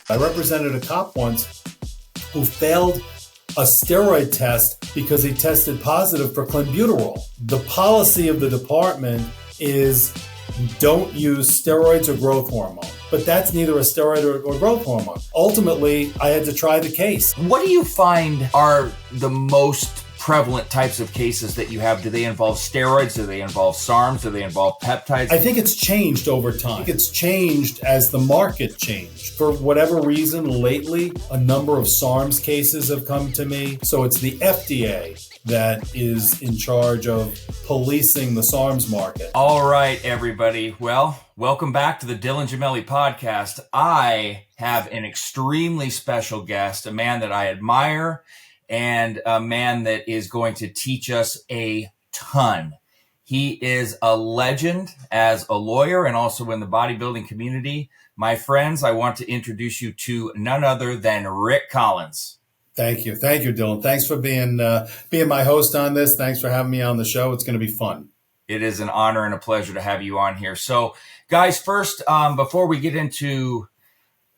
I represented a cop once who failed a steroid test because he tested positive for clenbuterol. The policy of the department is don't use steroids or growth hormone, but that's neither a steroid or growth hormone. Ultimately, I had to try the case. What do you find are the most prevalent types of cases that you have? Do they involve steroids? Do they involve SARMs? Do they involve peptides? I think it's changed over time. It's changed as the market changed. For whatever reason, lately, a number of SARMs cases have come to me. So it's the FDA that is in charge of policing the SARMs market. All right, everybody. Well, welcome back to the Gemelli Podcast. I have an extremely special guest, a man that I admire, and a man that is going to teach us a ton. He is a legend as a lawyer and also in the bodybuilding community. My friends, I want to introduce you to none other than Rick Collins. Thank you, Dylan. Thanks for being my host on this. Thanks for having me on the show. It's going to be fun. It is an honor and a pleasure to have you on here. So, guys, first, before we get into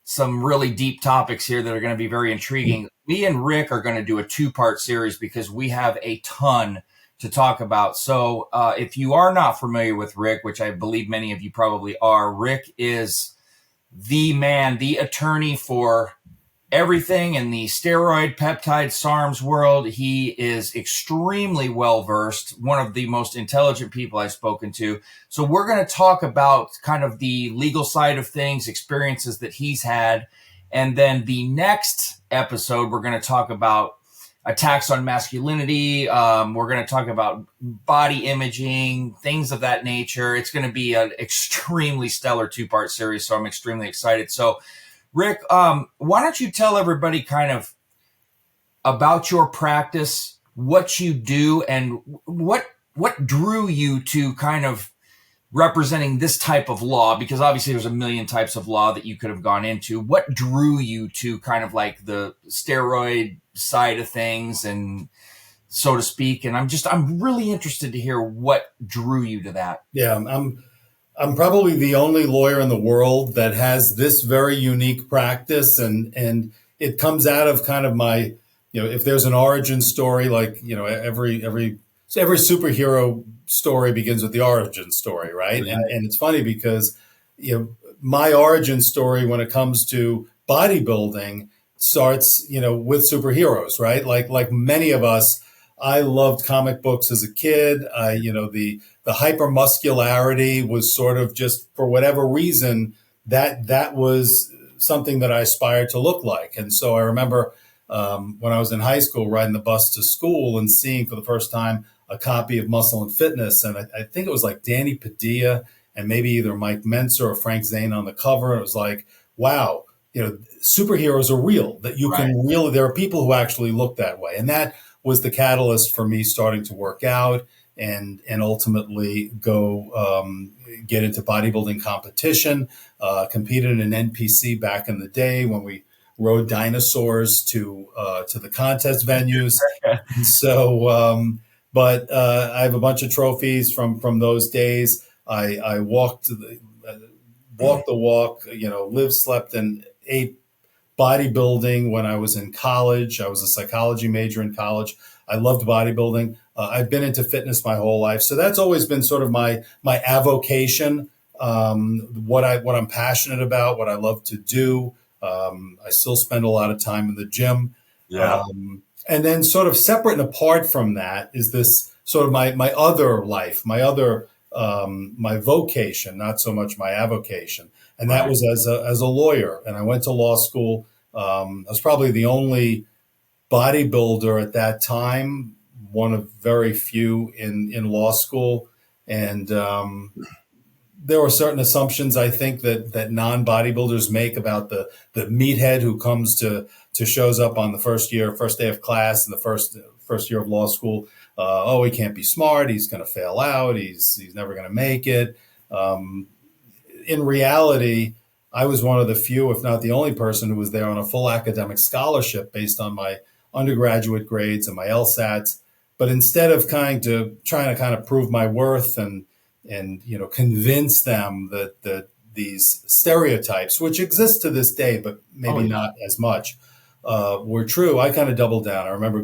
some really deep topics here that are going to be very intriguing, me and Rick are going to do a two-part series because we have a ton to talk about. So if you are not familiar with Rick, which I believe many of you probably are, Rick is the man, the attorney for everything in the steroid, peptide, SARMs world. He is extremely well-versed, one of the most intelligent people I've spoken to. So we're going to talk about kind of the legal side of things, experiences that he's had. And then the next episode, we're going to talk about attacks on masculinity. We're going to talk about body imaging, things of that nature. It's going to be an extremely stellar two-part series, so I'm extremely excited. So Rick, why don't you tell everybody kind of about your practice, what you do, and what drew you to kind of representing this type of law? Because obviously there's a million types of law that you could have gone into. What drew you to kind of like the steroid side of things, and so to speak? And I'm really interested to hear what drew you to that. Yeah, I'm probably the only lawyer in the world that has this very unique practice, and it comes out of kind of my, if there's an origin story, like, every superhero story begins with the origin story, right? And it's funny because, my origin story when it comes to bodybuilding starts, with superheroes, right? Like many of us, I loved comic books as a kid. The hypermuscularity was sort of just, for whatever reason, that was something that I aspired to look like. And so I remember when I was in high school, riding the bus to school and seeing for the first time a copy of Muscle and Fitness. And I think it was like Danny Padilla and maybe either Mike Mentzer or Frank Zane on the cover. And it was like, wow, superheroes are real, that you can really, there are people who actually look that way. And that was the catalyst for me starting to work out and ultimately go get into bodybuilding competition, competed in an NPC back in the day when we rode dinosaurs to the contest venues. So, but I have a bunch of trophies from those days. I walked the walk, lived, slept, and ate bodybuilding when I was in college. I was a psychology major in college. I loved bodybuilding. I've been into fitness my whole life. So that's always been sort of my avocation, what I'm passionate about, what I love to do. I still spend a lot of time in the gym. Yeah. And then sort of separate and apart from that is this sort of my other life, my vocation, not so much my avocation. And that was as a lawyer. And I went to law school. I was probably the only bodybuilder at that time, one of very few in law school. And there were certain assumptions, I think, that non-bodybuilders make about the meathead who comes to shows up on the first day of class and the first year of law school. He can't be smart. He's going to fail out. He's never going to make it. In reality, I was one of the few, if not the only person who was there on a full academic scholarship based on my undergraduate grades and my LSATs. But instead of trying to prove my worth and convince them that these stereotypes, which exist to this day, but maybe not as much, were true, I kind of doubled down. I remember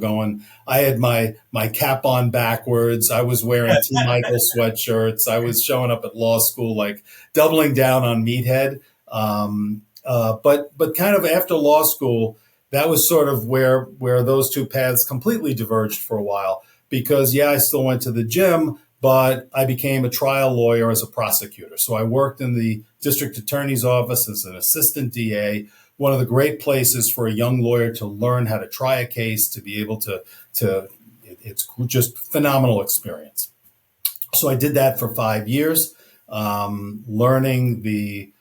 I had my cap on backwards. I was wearing T. Michael sweatshirts. I was showing up at law school, like doubling down on meathead. But kind of after law school, that was sort of where those two paths completely diverged for a while. Because I still went to the gym, but I became a trial lawyer as a prosecutor. So I worked in the district attorney's office as an assistant DA. One of the great places for a young lawyer to learn how to try a case, to be able to it's just phenomenal experience. So I did that for 5 years, learning the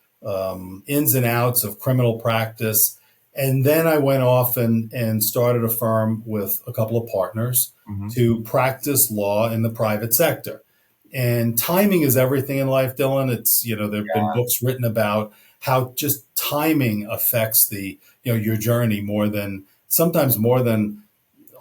ins and outs of criminal practice. And then I went off and started a firm with a couple of partners to practice law in the private sector. And timing is everything in life, Dylan. It's, there've been books written about how just timing affects your journey sometimes more than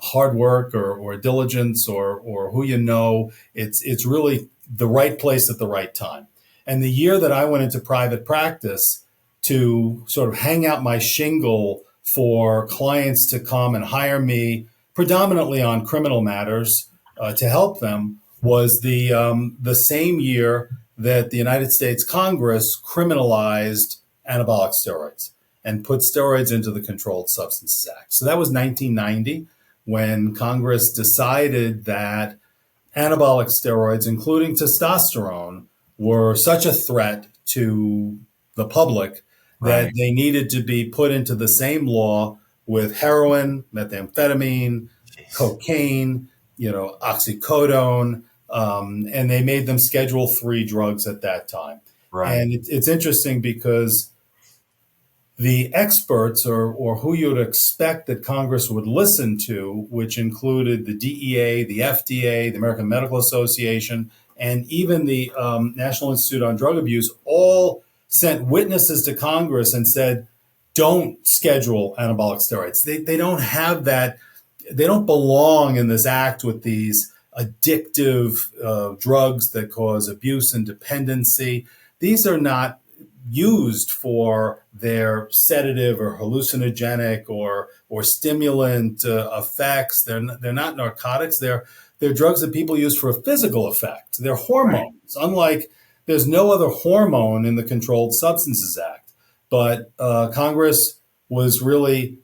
hard work or diligence or who you know. It's really the right place at the right time. And the year that I went into private practice to sort of hang out my shingle for clients to come and hire me predominantly on criminal matters to help them was the same year that the United States Congress criminalized anabolic steroids and put steroids into the Controlled Substances Act. So that was 1990 when Congress decided that anabolic steroids, including testosterone, were such a threat to the public that they needed to be put into the same law with heroin, methamphetamine, cocaine, oxycodone, and they made them Schedule III drugs at that time. Right. And it's interesting because the experts or who you would expect that Congress would listen to, which included the DEA, the FDA, the American Medical Association, and even the National Institute on Drug Abuse, all sent witnesses to Congress and said, don't schedule anabolic steroids. They don't have that. They don't belong in this act with these addictive drugs that cause abuse and dependency. These are not used for their sedative or hallucinogenic or stimulant effects. They're not narcotics. They're drugs that people use for a physical effect. They're hormones. Right. Unlike there's no other hormone in the Controlled Substances Act. But Congress was really,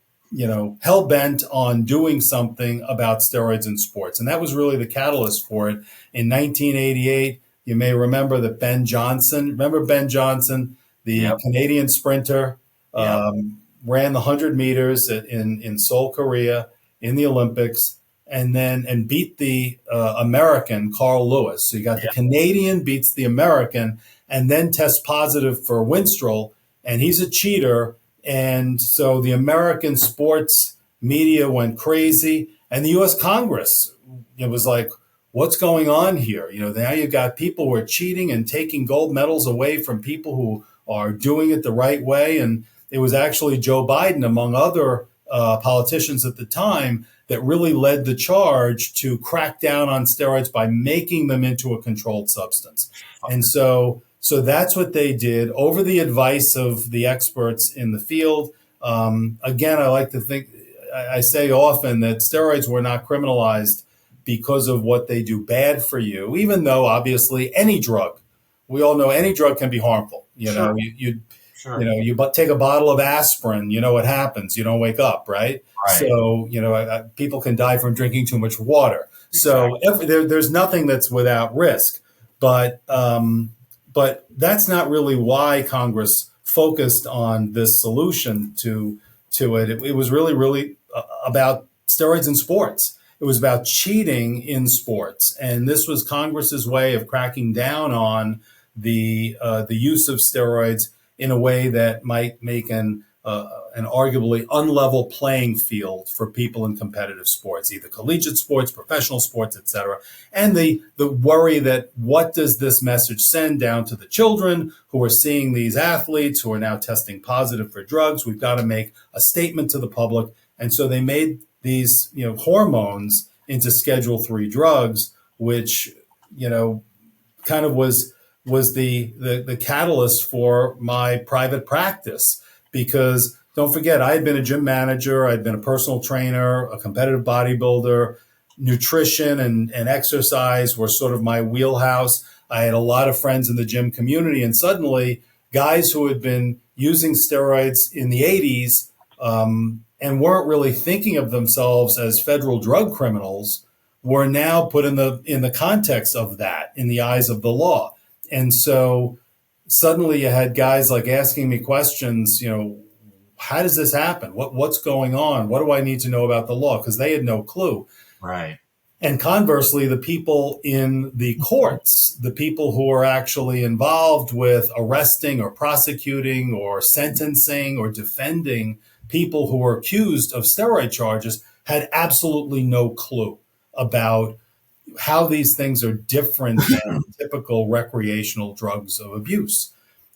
hell bent on doing something about steroids in sports. And that was really the catalyst for it. In 1988, you may remember that Ben Johnson, the Canadian sprinter, ran the 100 meters in Seoul, Korea in the Olympics, and beat the American Carl Lewis. So you got the Canadian beats the American and then tests positive for Winstrol, and he's a cheater. And so the American sports media went crazy, and the U.S. Congress, it was like, what's going on here? Now you've got people who are cheating and taking gold medals away from people who are doing it the right way. And it was actually Joe Biden, among other politicians at the time, that really led the charge to crack down on steroids by making them into a controlled substance. And so that's what they did over the advice of the experts in the field. Again, I like to think, I say often that steroids were not criminalized because of what they do bad for you, even though obviously any drug, we all know any drug can be harmful. You take a bottle of aspirin, what happens? You don't wake up, right? So, people can die from drinking too much water. Exactly. So there's nothing that's without risk, but that's not really why Congress focused on this solution to it. It was really about steroids in sports. It was about cheating in sports. And this was Congress's way of cracking down on the use of steroids in a way that might make an arguably unlevel playing field for people in competitive sports, either collegiate sports, professional sports, et cetera. And the worry that what does this message send down to the children who are seeing these athletes who are now testing positive for drugs? We've got to make a statement to the public. And so they made these, hormones into Schedule III drugs, which, kind of was was the catalyst for my private practice. Because don't forget, I had been a gym manager, I'd been a personal trainer, a competitive bodybuilder. Nutrition and exercise were sort of my wheelhouse. I had a lot of friends in the gym community, and suddenly guys who had been using steroids in the 80s and weren't really thinking of themselves as federal drug criminals were now put in the context of that in the eyes of the law. And so suddenly you had guys like asking me questions, how does this happen? What's going on? What do I need to know about the law? Because they had no clue. Right. And conversely, the people in the courts, the people who are actually involved with arresting or prosecuting or sentencing or defending people who are accused of steroid charges, had absolutely no clue about how these things are different than typical recreational drugs of abuse.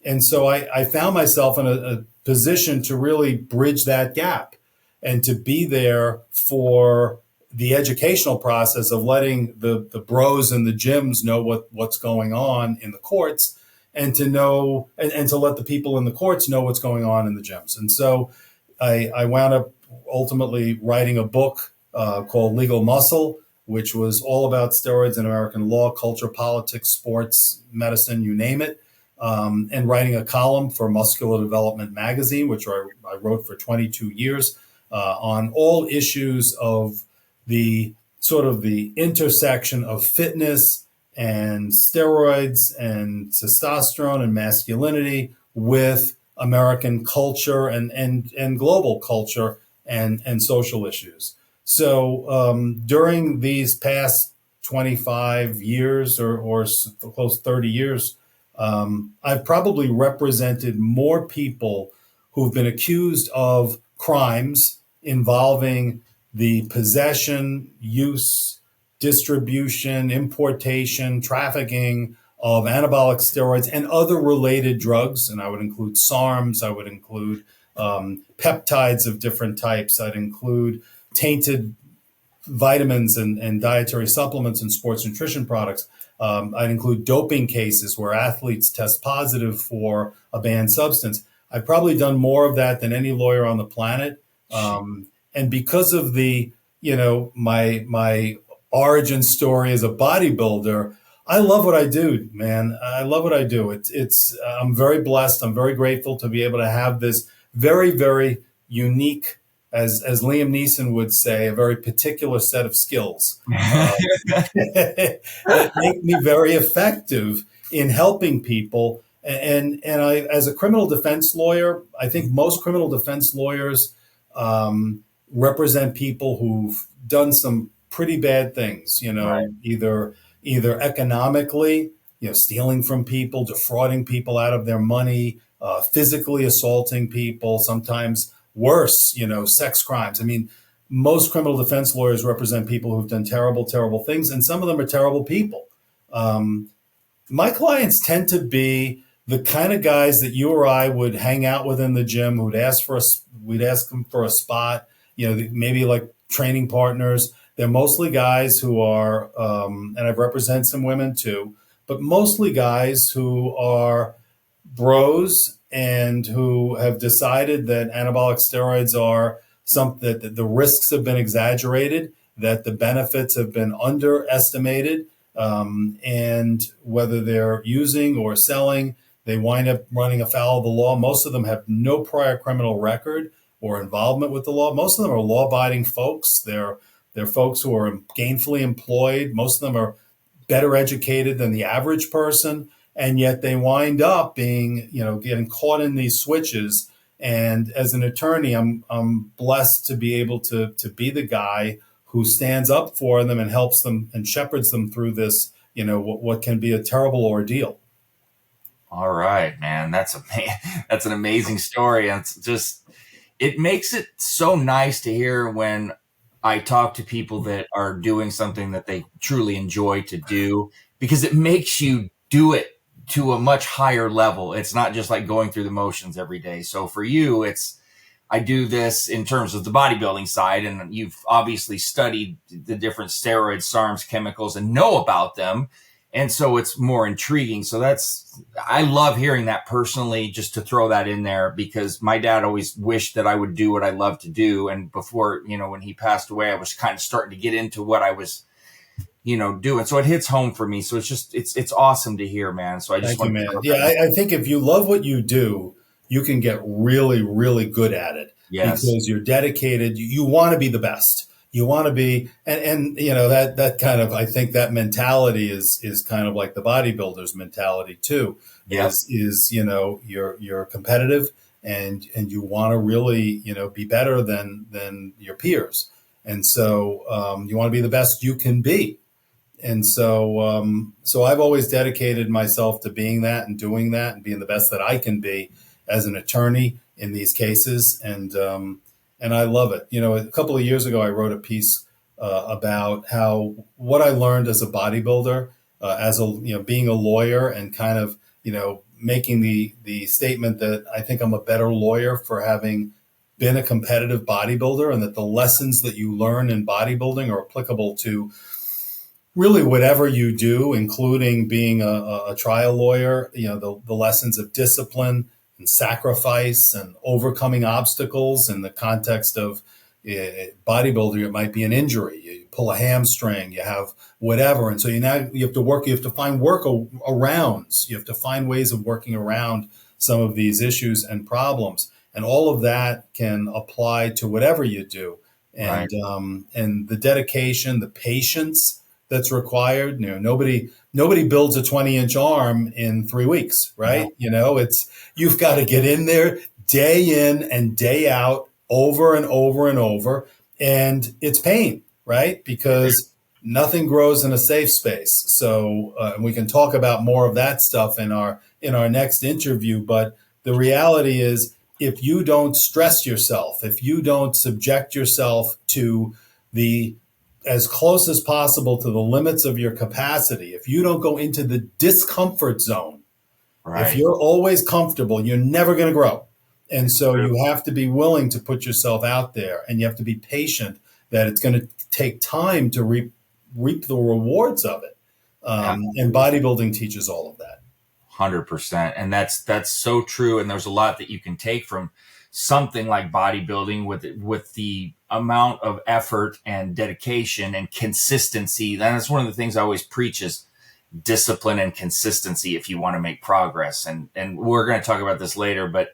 And so I found myself in a position to really bridge that gap and to be there for the educational process of letting the bros in the gyms know what's going on in the courts, and to know and to let the people in the courts know what's going on in the gyms. And so I wound up ultimately writing a book called Legal Muscle, which was all about steroids in American law, culture, politics, sports, medicine, you name it. And writing a column for Muscular Development magazine, which I wrote for 22 years, on all issues of the sort of the intersection of fitness and steroids and testosterone and masculinity with American culture and global culture and social issues. So during these past 25 years or close to 30 years, I've probably represented more people who've been accused of crimes involving the possession, use, distribution, importation, trafficking of anabolic steroids and other related drugs. And I would include SARMs, I would include peptides of different types, I'd include tainted vitamins and dietary supplements and sports nutrition products. I'd include doping cases where athletes test positive for a banned substance. I've probably done more of that than any lawyer on the planet. And because of my origin story as a bodybuilder, I love what I do, man. I love what I do. I'm very blessed. I'm very grateful to be able to have this very, very unique, as Liam Neeson would say, a very particular set of skills that make me very effective in helping people. And I, as a criminal defense lawyer, I think most criminal defense lawyers represent people who've done some pretty bad things, Right. either economically, stealing from people, defrauding people out of their money, physically assaulting people, sometimes worse, sex crimes. I mean, most criminal defense lawyers represent people who've done terrible, terrible things, and some of them are terrible people. My clients tend to be the kind of guys that you or I would hang out with in the gym, we'd ask them for a spot, maybe like training partners. They're mostly guys who are, and I've represented some women too, but mostly guys who are bros and who have decided that anabolic steroids are something that the risks have been exaggerated, that the benefits have been underestimated, and whether they're using or selling, they wind up running afoul of the law. Most of them have no prior criminal record or involvement with the law. Most of them are law-abiding folks. They're folks who are gainfully employed. Most of them are better educated than the average person, and yet they wind up being, getting caught in these switches. And as an attorney, I'm blessed to be able to be the guy who stands up for them and helps them and shepherds them through this, what can be a terrible ordeal. All right, man. That's an amazing story. And it makes it so nice to hear when I talk to people that are doing something that they truly enjoy to do, because it makes you do it to a much higher level. It's not just like going through the motions every day. So for you, I do this in terms of the bodybuilding side, and you've obviously studied the different steroids, SARMs, chemicals, and know about them. And so it's more intriguing. So I love hearing that personally, just to throw that in there, because my dad always wished that I would do what I love to do. And before, when he passed away, I was kind of starting to get into what I was, doing. So it hits home for me. So it's awesome to hear, man. So I just Thank you, want to man. throw Yeah, that in. I think if you love what you do, you can get really, really good at it Yes. because you're dedicated. You want to be the best. You want to be, and that kind of, I think that mentality is kind of like the bodybuilder's mentality too. Yep. You're competitive and you want to really be better than your peers, and so you want to be the best you can be. And so I've always dedicated myself to being that and doing that and being the best that I can be as an attorney in these cases. And I love it. A couple of years ago, I wrote a piece about how what I learned as a bodybuilder, as being a lawyer, and kind of making the statement that I think I'm a better lawyer for having been a competitive bodybuilder, and that the lessons that you learn in bodybuilding are applicable to really whatever you do, including being a trial lawyer. The lessons of discipline and sacrifice and overcoming obstacles in the context of bodybuilder. It might be an injury. You pull a hamstring, you have whatever. And so you have to find workarounds. You have to find ways of working around some of these issues and problems. And all of that can apply to whatever you do. Right. And the dedication, the patience that's required. Nobody builds a 20-inch arm in 3 weeks, right? You've got to get in there day in and day out, over and over and over, and it's pain, right? Because nothing grows in a safe space. So we can talk about more of that stuff in our next interview. But the reality is, if you don't stress yourself, if you don't subject yourself to as close as possible to the limits of your capacity, if you don't go into the discomfort zone, Right. if you're always comfortable, you're never going to grow. And so you have to be willing to put yourself out there, and you have to be patient that it's going to take time to reap the rewards of it. And bodybuilding teaches all of that. 100%. And that's so true. And there's a lot that you can take from something like bodybuilding with the amount of effort and dedication and consistency. That's one of the things I always preach is discipline and consistency if you want to make progress. And we're going to talk about this later, but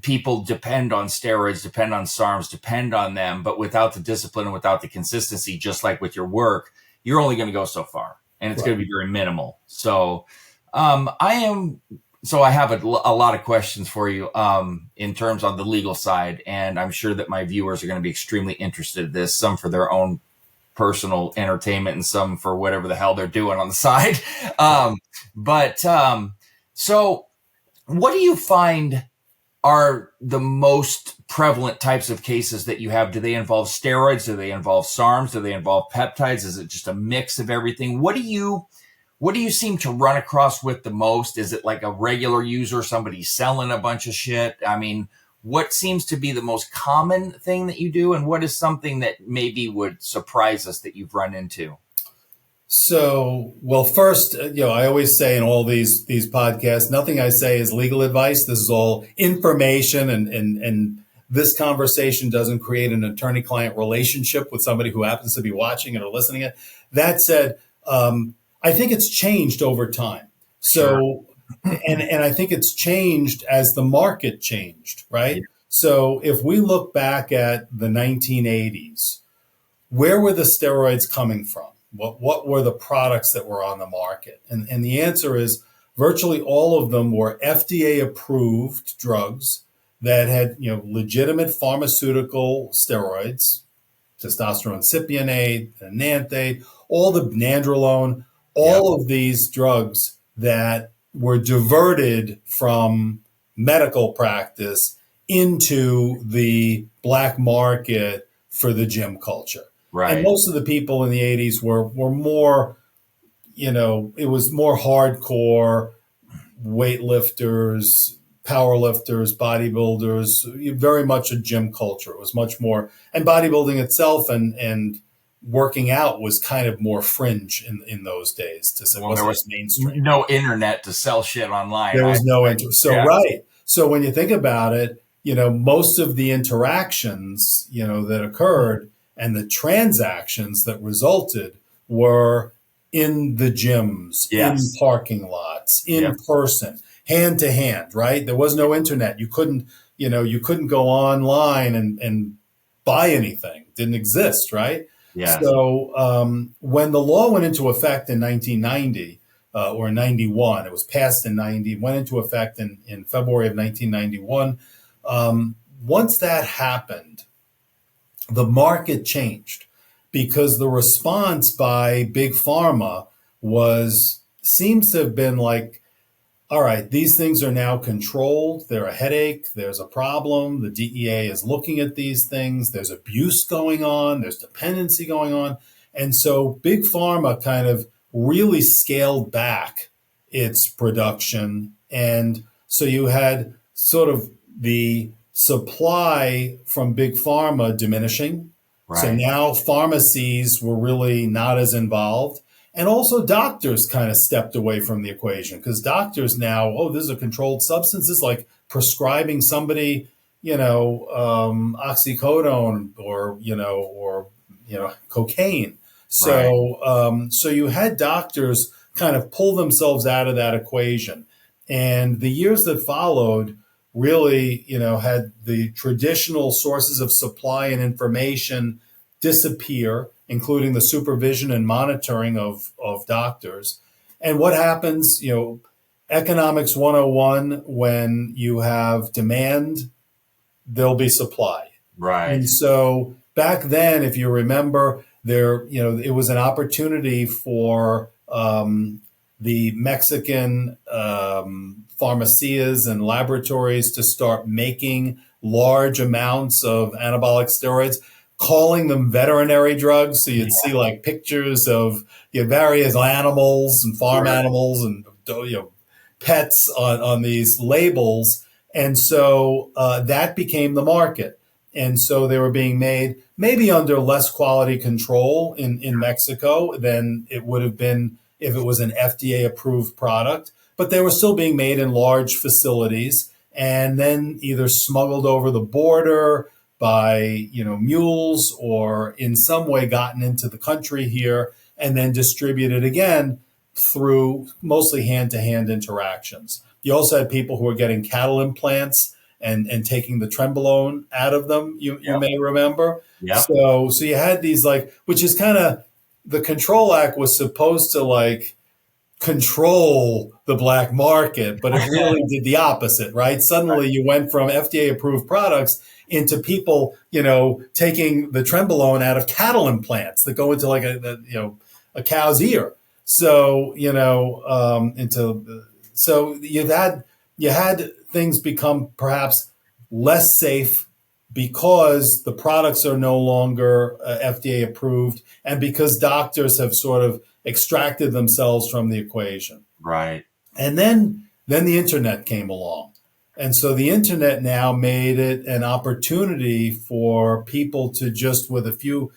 people depend on steroids, depend on SARMs, depend on them, but without the discipline and without the consistency, just like with your work, you're only going to go so far, and it's going to be very minimal. So I have a lot of questions for you in terms on the legal side, and I'm sure that my viewers are going to be extremely interested in this, some for their own personal entertainment and some for whatever the hell they're doing on the side. So what do you find are the most prevalent types of cases that you have? Do they involve steroids? Do they involve SARMs? Do they involve peptides? Is it just a mix of everything? What do you seem to run across with the most? Is it like a regular user, somebody selling a bunch of shit? I mean, what seems to be the most common thing that you do? And what is something that maybe would surprise us that you've run into? So, well, first, I always say in all these podcasts, nothing I say is legal advice. This is all information, and this conversation doesn't create an attorney-client relationship with somebody who happens to be watching it or listening it. That said, I think it's changed over time. So, and I think it's changed as the market changed, right? Yeah. So if we look back at the 1980s, where were the steroids coming from? What were the products that were on the market? And the answer is virtually all of them were FDA approved drugs that had, legitimate pharmaceutical steroids, testosterone cypionate, enanthate, all the nandrolone, all of these drugs that were diverted from medical practice into the black market for the gym culture. Right. And most of the people in the 80s were more, it was more hardcore weightlifters, powerlifters, bodybuilders, very much a gym culture. It was much more, and bodybuilding itself and working out was kind of more fringe in those days. It Well, there wasn't as was mainstream. no internet to sell shit online. There was no interest. So, yeah. right. So when you think about it, most of the interactions, that occurred and the transactions that resulted were in the gyms, Yes. in parking lots, in Yep. person, hand to hand, right? There was no internet. You couldn't go online and buy anything. It didn't exist, right? Yes. So when the law went into effect in 1990, or 91. It was passed in 90, went into effect in February of 1991. Once that happened, the market changed because the response by Big Pharma seems to have been like, all right, these things are now controlled. They're a headache. There's a problem. The DEA is looking at these things. There's abuse going on. There's dependency going on. And so Big Pharma kind of really scaled back its production. And so you had sort of the supply from Big Pharma diminishing. Right. So now pharmacies were really not as involved. And also doctors kind of stepped away from the equation because doctors now, this is a controlled substance. This is like prescribing somebody, oxycodone or cocaine. So, Right. So you had doctors kind of pull themselves out of that equation. And the years that followed really, had the traditional sources of supply and information disappear, including the supervision and monitoring of doctors. And what happens, economics 101, when you have demand, there'll be supply. Right. And so back then, if you remember, it was an opportunity for the Mexican pharmacias and laboratories to start making large amounts of anabolic steroids, calling them veterinary drugs. So you'd see like pictures of various animals and farm animals and pets on these labels. And so that became the market. And so they were being made maybe under less quality control in Mexico than it would have been if it was an FDA approved product. But they were still being made in large facilities and then either smuggled over the border by mules or in some way gotten into the country here and then distributed again through mostly hand-to-hand interactions. You also had people who were getting cattle implants and taking the trenbolone out of them, you may remember. Yep. So you had these which is kind of, the Control Act was supposed to control the black market, but it really did the opposite, right? Suddenly you went from FDA approved products into people, taking the trenbolone out of cattle implants that go into a cow's ear. So, so you had things become perhaps less safe because the products are no longer FDA approved and because doctors have sort of extracted themselves from the equation. Right. And then the internet came along. And so the internet now made it an opportunity for people to just with a few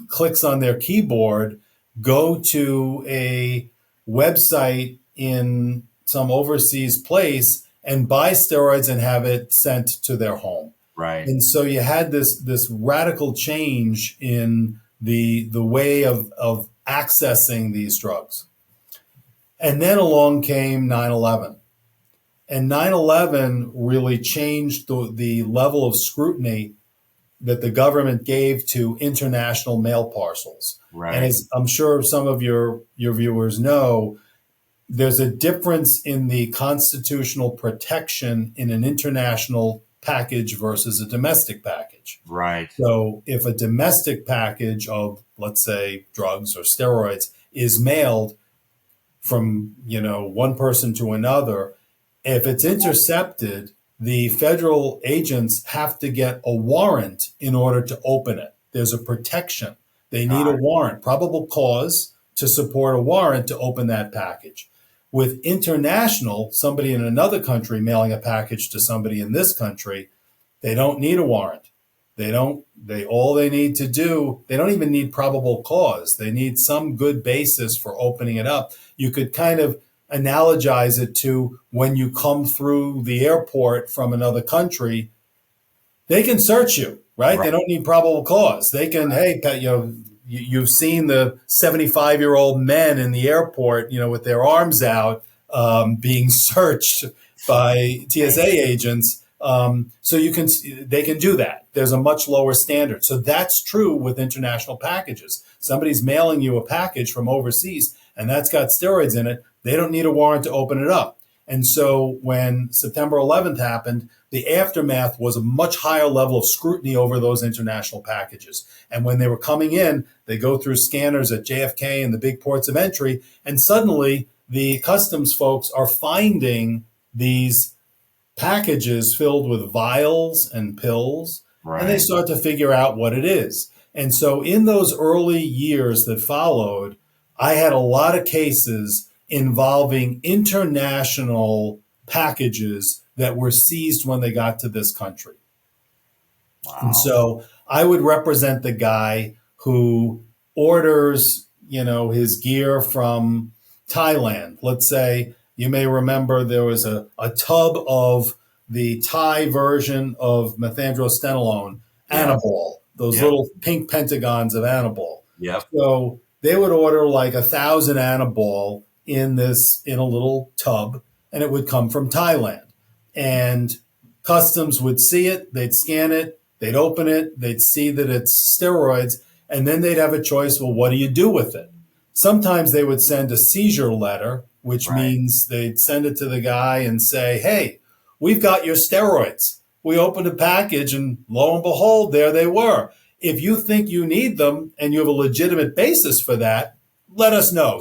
clicks on their keyboard, go to a website in some overseas place and buy steroids and have it sent to their home. Right. And so you had this radical change in the way of accessing these drugs. And then along came 9/11. And 9/11 really changed the level of scrutiny that the government gave to international mail parcels. Right. And as I'm sure some of your viewers know, there's a difference in the constitutional protection in an international package versus a domestic package. Right. So if a domestic package of, let's say, drugs or steroids is mailed from, one person to another, if it's intercepted, the federal agents have to get a warrant in order to open it. There's a protection. They need a warrant, probable cause to support a warrant to open that package. With international, somebody in another country mailing a package to somebody in this country, they don't need a warrant. All they need to do, they don't even need probable cause. They need some good basis for opening it up. You could kind of analogize it to when you come through the airport from another country, they can search you, right? They don't need probable cause. They can, hey, you've seen the 75-year-old men in the airport, with their arms out, being searched by TSA agents. So they can do that. There's a much lower standard. So that's true with international packages. Somebody's mailing you a package from overseas and that's got steroids in it. They don't need a warrant to open it up. And so when September 11th happened, the aftermath was a much higher level of scrutiny over those international packages. And when they were coming in, they go through scanners at JFK and the big ports of entry, and suddenly the customs folks are finding these packages filled with vials and pills, and they start to figure out what it is. And so in those early years that followed, I had a lot of cases involving international packages that were seized when they got to this country. Wow. And so I would represent the guy who orders, his gear from Thailand. Let's say you may remember there was a tub of the Thai version of methandrostenolone, Anabol, those little pink pentagons of Anabol. Yep. So they would order like 1,000 Anabol in a little tub, and it would come from Thailand. And customs would see it, they'd scan it, they'd open it, they'd see that it's steroids, and then they'd have a choice, well, what do you do with it? Sometimes they would send a seizure letter, which means they'd send it to the guy and say, hey, we've got your steroids. We opened a package and lo and behold, there they were. If you think you need them and you have a legitimate basis for that, let us know.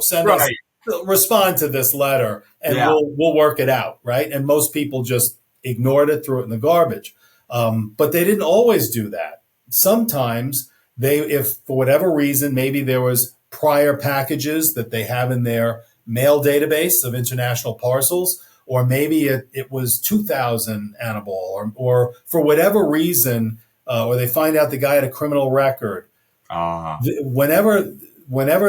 Respond to this letter and we'll work it out, right? And most people just ignored it, threw it in the garbage. But they didn't always do that. Sometimes if for whatever reason, maybe there was prior packages that they have in their mail database of international parcels, or maybe it was 2,000 Anabol, or for whatever reason, or they find out the guy had a criminal record. Whenever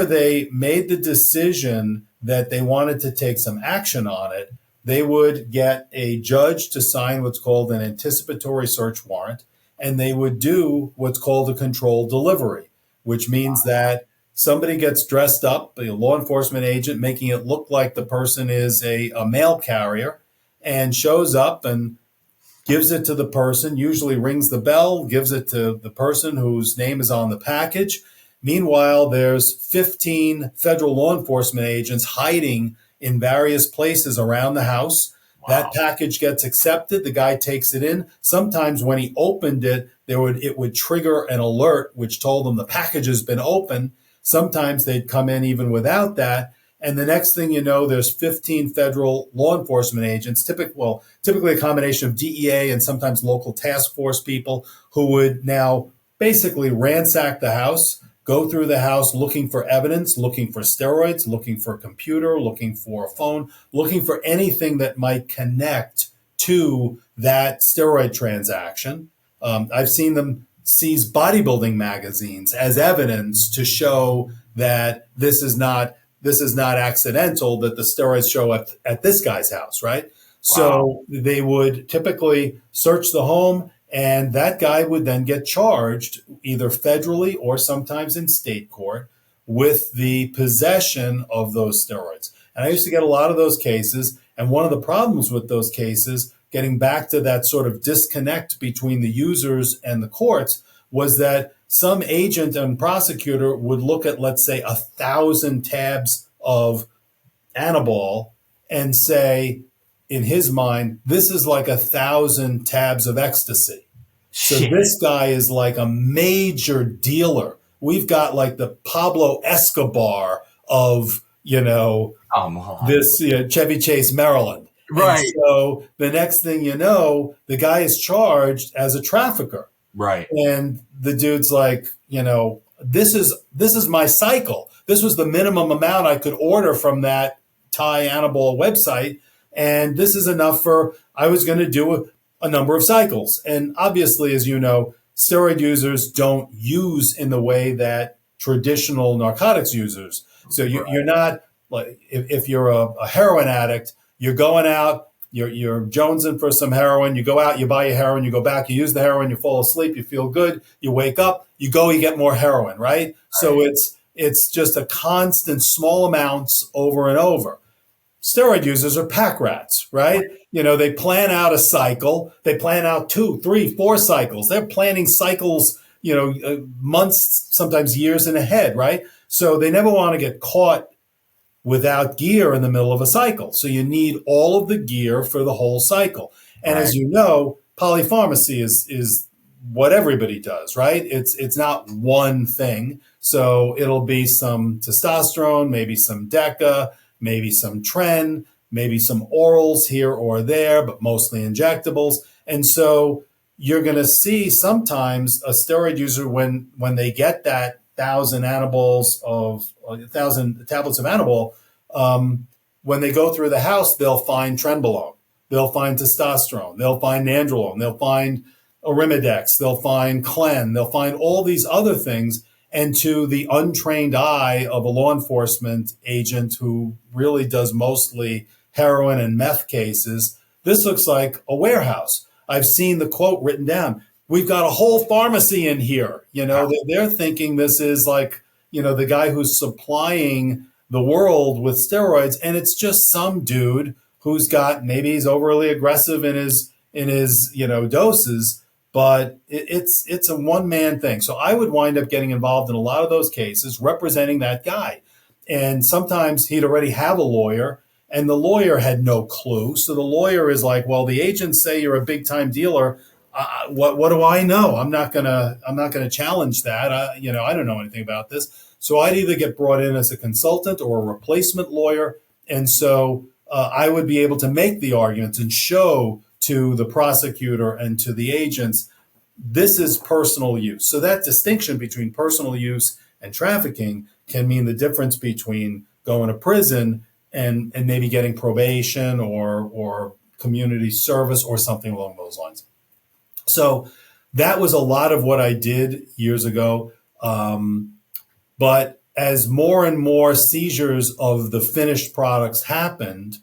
they made the decision that they wanted to take some action on it, they would get a judge to sign what's called an anticipatory search warrant, and they would do what's called a controlled delivery, which means that somebody gets dressed up, a law enforcement agent, making it look like the person is a mail carrier, and shows up and gives it to the person, usually rings the bell, gives it to the person whose name is on the package. Meanwhile, there's 15 federal law enforcement agents hiding in various places around the house. Wow. That package gets accepted. The guy takes it in. Sometimes when he opened it, it would trigger an alert, which told them the package has been opened. Sometimes they'd come in even without that. And the next thing you know, there's 15 federal law enforcement agents, typically a combination of DEA and sometimes local task force people, who would now basically ransack the house, go through the house looking for evidence, looking for steroids, looking for a computer, looking for a phone, looking for anything that might connect to that steroid transaction. I've seen them seize bodybuilding magazines as evidence to show that this is not accidental, that the steroids show up at this guy's house, right? Wow. So they would typically search the home, and that guy would then get charged either federally or sometimes in state court with the possession of those steroids. And I used to get a lot of those cases. And one of the problems with those cases, getting back to that sort of disconnect between the users and the courts, was that some agent and prosecutor would look at, let's say, 1,000 tabs of Anabol and say, in his mind, this is like 1,000 tabs of ecstasy. So this guy is like a major dealer. We've got like the Pablo Escobar of, this Chevy Chase, Maryland. Right. And so the next thing you know, the guy is charged as a trafficker. Right. And the dude's like, this is my cycle. This was the minimum amount I could order from that Thai Anabol website. And this is enough I was going to do a number of cycles. And obviously, as you know, steroid users don't use in the way that traditional narcotics users. So you're not like, if you're a heroin addict, you're going out, you're jonesing for some heroin, you go out, you buy your heroin, you go back, you use the heroin, you fall asleep, you feel good, you wake up, you go, you get more heroin, right? So it's just a constant small amounts over and over. Steroid users are pack rats, right? They plan out a cycle. They plan out 2, 3, 4 cycles. They're planning cycles, months, sometimes years in ahead, right? So they never want to get caught without gear in the middle of a cycle. So you need all of the gear for the whole cycle. And as you know, polypharmacy is what everybody does, right? It's not one thing. So it'll be some testosterone, maybe some DECA, maybe some Tren, maybe some orals here or there, but mostly injectables. And so you're going to see sometimes a steroid user when they get that 1,000 tablets of Anabol, when they go through the house, they'll find Trenbolone, they'll find testosterone, they'll find Nandrolone, they'll find Arimidex, they'll find Clen, they'll find all these other things. And to the untrained eye of a law enforcement agent who really does mostly heroin and meth cases, this looks like a warehouse. I've seen the quote written down. We've got a whole pharmacy in here. They're thinking this is like, the guy who's supplying the world with steroids. And it's just some dude who's got, maybe he's overly aggressive in his doses, but it's a one-man thing. So I would wind up getting involved in a lot of those cases representing that guy. And sometimes he'd already have a lawyer, and the lawyer had no clue. So the lawyer is like, well, the agents say you're a big-time dealer. What do I know? I'm not gonna challenge that. I don't know anything about this. So I'd either get brought in as a consultant or a replacement lawyer. And so I would be able to make the arguments and show to the prosecutor and to the agents, this is personal use. So that distinction between personal use and trafficking can mean the difference between going to prison and maybe getting probation or community service or something along those lines. So that was a lot of what I did years ago. But as more and more seizures of the finished products happened,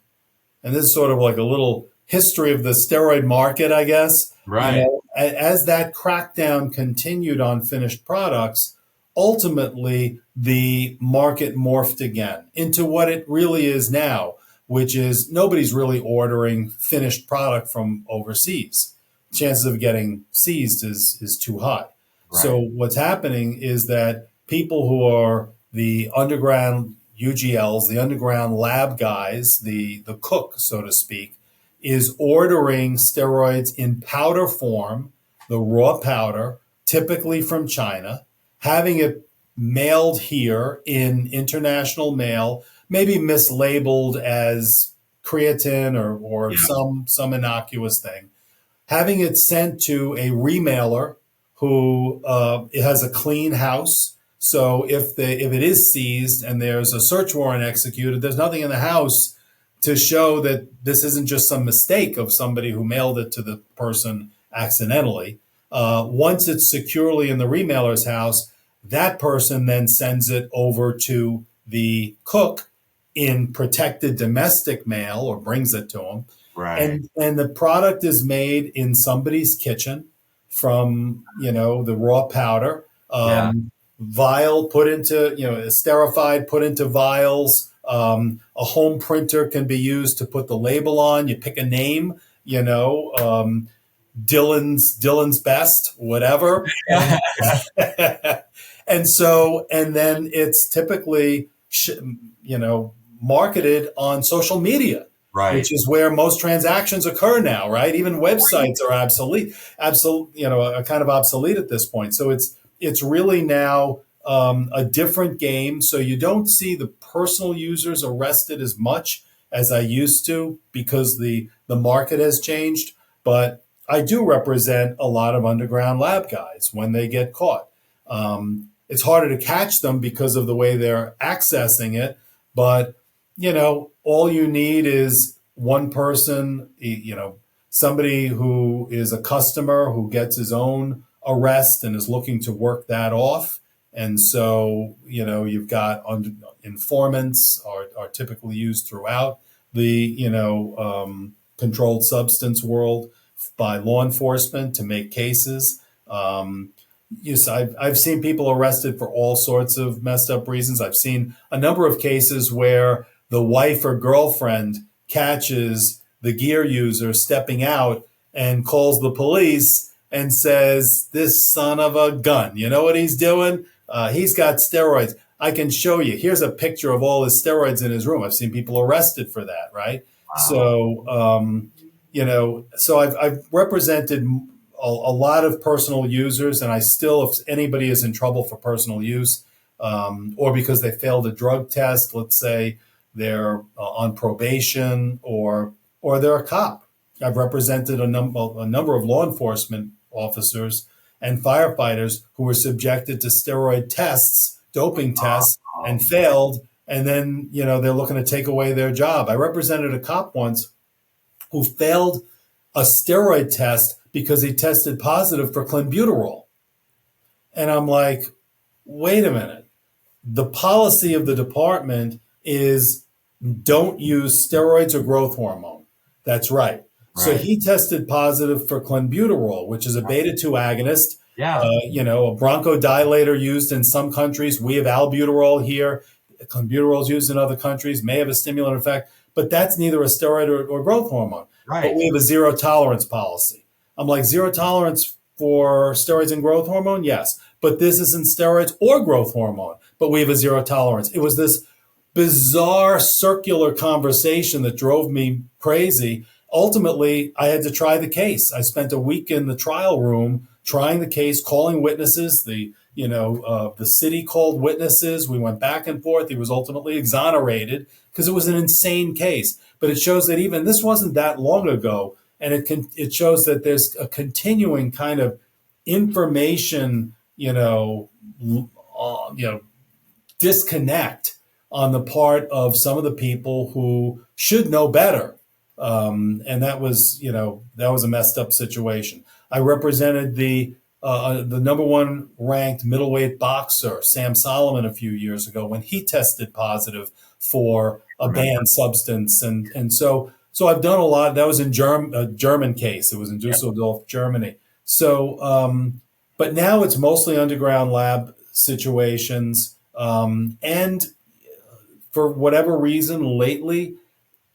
and this is sort of like a little history of the steroid market, I guess. Right. As that crackdown continued on finished products, ultimately the market morphed again into what it really is now, which is nobody's really ordering finished product from overseas. Chances of getting seized is too high. Right. So what's happening is that people who are the underground UGLs, the underground lab guys, the cook, so to speak, is ordering steroids in powder form, the raw powder, typically from China, having it mailed here in international mail, maybe mislabeled as creatine or some innocuous thing, having it sent to a remailer who it has a clean house. So if it is seized and there's a search warrant executed, there's nothing in the house to show that this isn't just some mistake of somebody who mailed it to the person accidentally. Once it's securely in the remailer's house, that person then sends it over to the cook in protected domestic mail or brings it to them. Right. And the product is made in somebody's kitchen from, the raw powder, vial put into, esterified, put into vials. A home printer can be used to put the label on. You pick a name, Dylan's Best, whatever. And then it's typically, marketed on social media, right, which is where most transactions occur now, right? Even websites are kind of obsolete at this point. So it's really now a different game. So you don't see the personal users arrested as much as I used to because the market has changed. But I do represent a lot of underground lab guys when they get caught. It's harder to catch them because of the way they're accessing it. But, all you need is one person, somebody who is a customer who gets his own arrest and is looking to work that off. And so, you've got informants are typically used throughout the, controlled substance world by law enforcement to make cases. Yes, I've seen people arrested for all sorts of messed up reasons. I've seen a number of cases where the wife or girlfriend catches the gear user stepping out and calls the police and says, "This son of a gun, you know what he's doing? He's got steroids. I can show you. Here's a picture of all his steroids in his room." I've seen people arrested for that, right? Wow. So I've represented a lot of personal users, and I still, if anybody is in trouble for personal use, or because they failed a drug test, let's say they're on probation, or they're a cop. I've represented a number of law enforcement officers and firefighters who were subjected to steroid tests, doping tests, and failed, and then they're looking to take away their job. I represented a cop once who failed a steroid test because he tested positive for clenbuterol. And I'm like, wait a minute. The policy of the department is don't use steroids or growth hormone. That's right. So he tested positive for clenbuterol, which is a beta-2 agonist. Yeah. A bronchodilator used in some countries. We have albuterol here. Clenbuterol is used in other countries, may have a stimulant effect, but that's neither a steroid or growth hormone. Right. But we have a zero tolerance policy. I'm like, zero tolerance for steroids and growth hormone? Yes. But this isn't steroids or growth hormone, but we have a zero tolerance. It was this bizarre circular conversation that drove me crazy. Ultimately, I had to try the case. I spent a week in the trial room trying the case, calling witnesses. The city called witnesses. We went back and forth. He was ultimately exonerated because it was an insane case. But it shows that even this wasn't that long ago, and it shows that there's a continuing kind of information, disconnect on the part of some of the people who should know better. And that was a messed up situation. I represented the number one ranked middleweight boxer, Sam Solomon, a few years ago when he tested positive for a banned substance. And so I've done a lot. That was in a German case. It was in Dusseldorf, Germany. So, but now it's mostly underground lab situations. And for whatever reason, lately,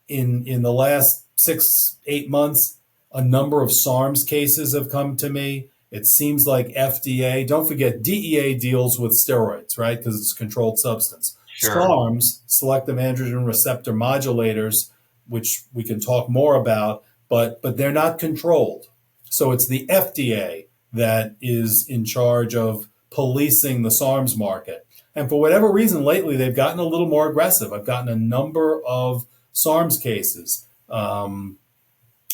in the last 6-8 months, a number of SARMs cases have come to me. It seems like FDA, don't forget, DEA deals with steroids, right? Because it's a controlled substance. Sure. SARMs, selective androgen receptor modulators, which we can talk more about, but they're not controlled. So it's the FDA that is in charge of policing the SARMs market. And for whatever reason, lately, they've gotten a little more aggressive. I've gotten a number of SARMs cases,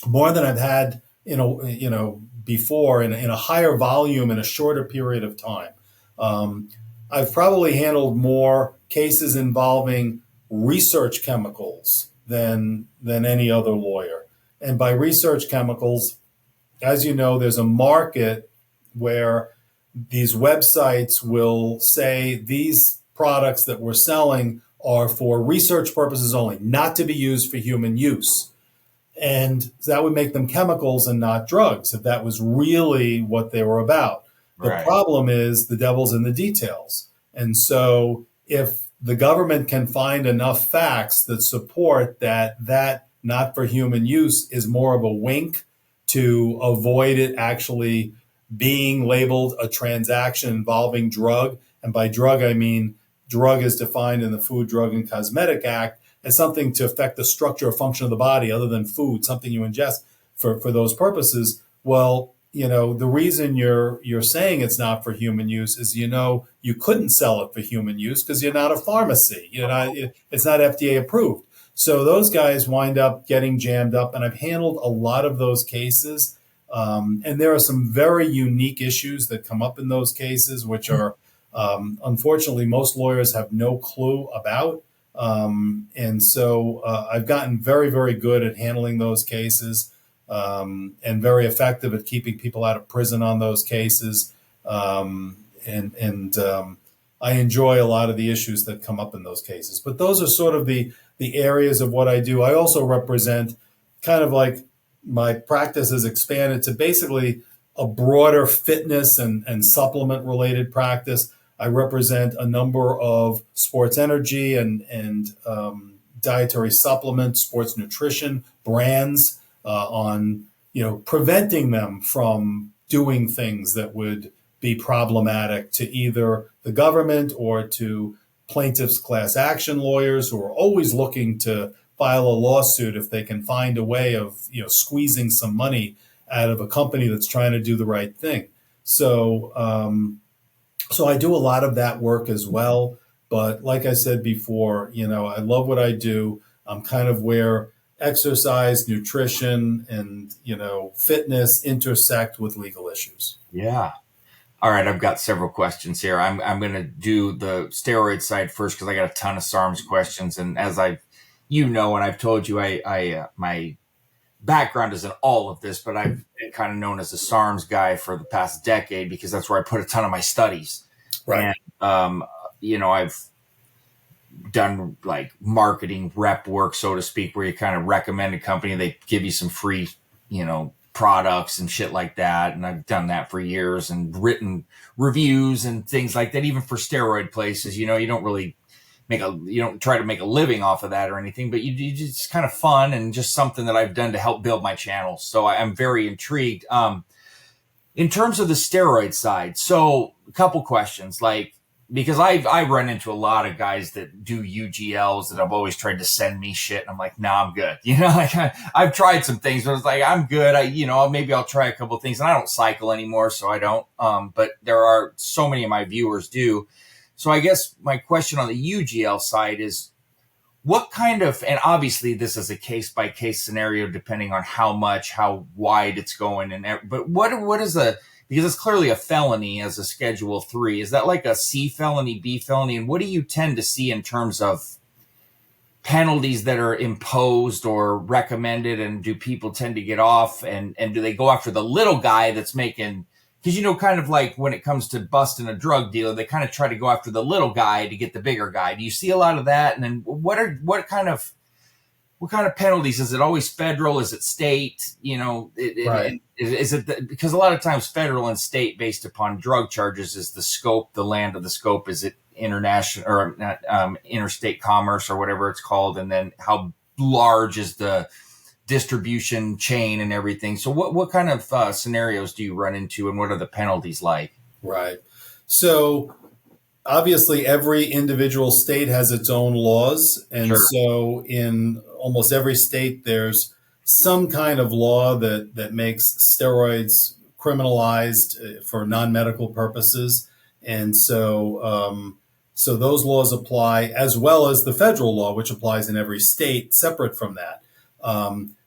more than I've had before in a higher volume in a shorter period of time. I've probably handled more cases involving research chemicals than any other lawyer. And by research chemicals, as you know, there's a market where these websites will say these products that we're selling are for research purposes only, not to be used for human use. And that would make them chemicals and not drugs, if that was really what they were about. The problem is the devil's in the details. And so if the government can find enough facts that support that not for human use is more of a wink to avoid it actually being labeled a transaction involving drug, and by drug I mean drug is defined in the Food, Drug, and Cosmetic Act as something to affect the structure or function of the body other than food, something you ingest for those purposes. Well, the reason you're saying it's not for human use is, you couldn't sell it for human use because you're not a pharmacy. It's not FDA approved. So those guys wind up getting jammed up, and I've handled a lot of those cases. And there are some very unique issues that come up in those cases, which are, unfortunately, most lawyers have no clue about. And so I've gotten very, very good at handling those cases. and very effective at keeping people out of prison on those cases. And I enjoy a lot of the issues that come up in those cases. But those are sort of the areas of what I do. I also represent kind of like my practice has expanded to basically a broader fitness and supplement related practice. I represent a number of sports energy and dietary supplements, sports nutrition brands on preventing them from doing things that would be problematic to either the government or to plaintiffs' class action lawyers who are always looking to file a lawsuit if they can find a way of squeezing some money out of a company that's trying to do the right thing. So so I do a lot of that work as well. But like I said before, I love what I do. I'm kind of where exercise, nutrition, and fitness intersect with legal issues. Yeah. All right, I've got several questions here. I'm going to do the steroid side first because I got a ton of SARMs questions, and as and I've told you, I my background is in all of this, but I've been kind of known as a SARMs guy for the past decade because that's where I put a ton of my studies. Right. And I've done like marketing rep work, so to speak, where you kind of recommend a company, they give you some free, products and shit like that. And I've done that for years and written reviews and things like that, even for steroid places. You don't really you don't try to make a living off of that or anything, but you just kind of fun and just something that I've done to help build my channel. So I'm very intrigued. In terms of the steroid side, so a couple questions, because I run into a lot of guys that do UGLs that have always tried to send me shit. And I'm like, nah, I'm good. I've tried some things, but it's like, I'm good. Maybe I'll try a couple of things, and I don't cycle anymore. So I don't, but there are so many of my viewers do. So I guess my question on the UGL side is what kind of, and obviously this is a case by case scenario, depending on how wide it's going. But what is because it's clearly a felony as a Schedule 3. Is that like a C felony, B felony? And what do you tend to see in terms of penalties that are imposed or recommended? And do people tend to get off? And do they go after the little guy that's making, because, kind of like when it comes to busting a drug dealer, they kind of try to go after the little guy to get the bigger guy. Do you see a lot of that? And then what kind of penalties? Is it always federal? Is it state? Right. Is it because a lot of times federal and state based upon drug charges is the scope, the land of the scope. Is it international or interstate commerce or whatever it's called? And then how large is the distribution chain and everything? So what kind of scenarios do you run into, and what are the penalties like? Right. So obviously every individual state has its own laws. And Sure. So in almost every state, there's some kind of law that makes steroids criminalized for non-medical purposes. And so those laws apply, as well as the federal law, which applies in every state separate from that.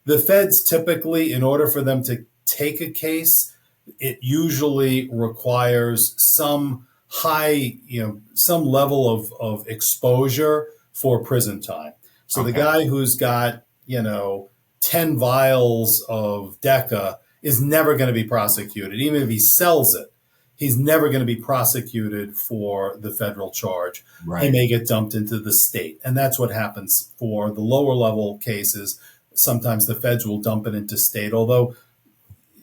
The feds typically, in order for them to take a case, it usually requires some some level of exposure for prison time. So Okay. The guy who's got, 10 vials of Deca is never going to be prosecuted. Even if he sells it, he's never going to be prosecuted for the federal charge. Right. He may get dumped into the state. And that's what happens for the lower level cases. Sometimes the feds will dump it into state, although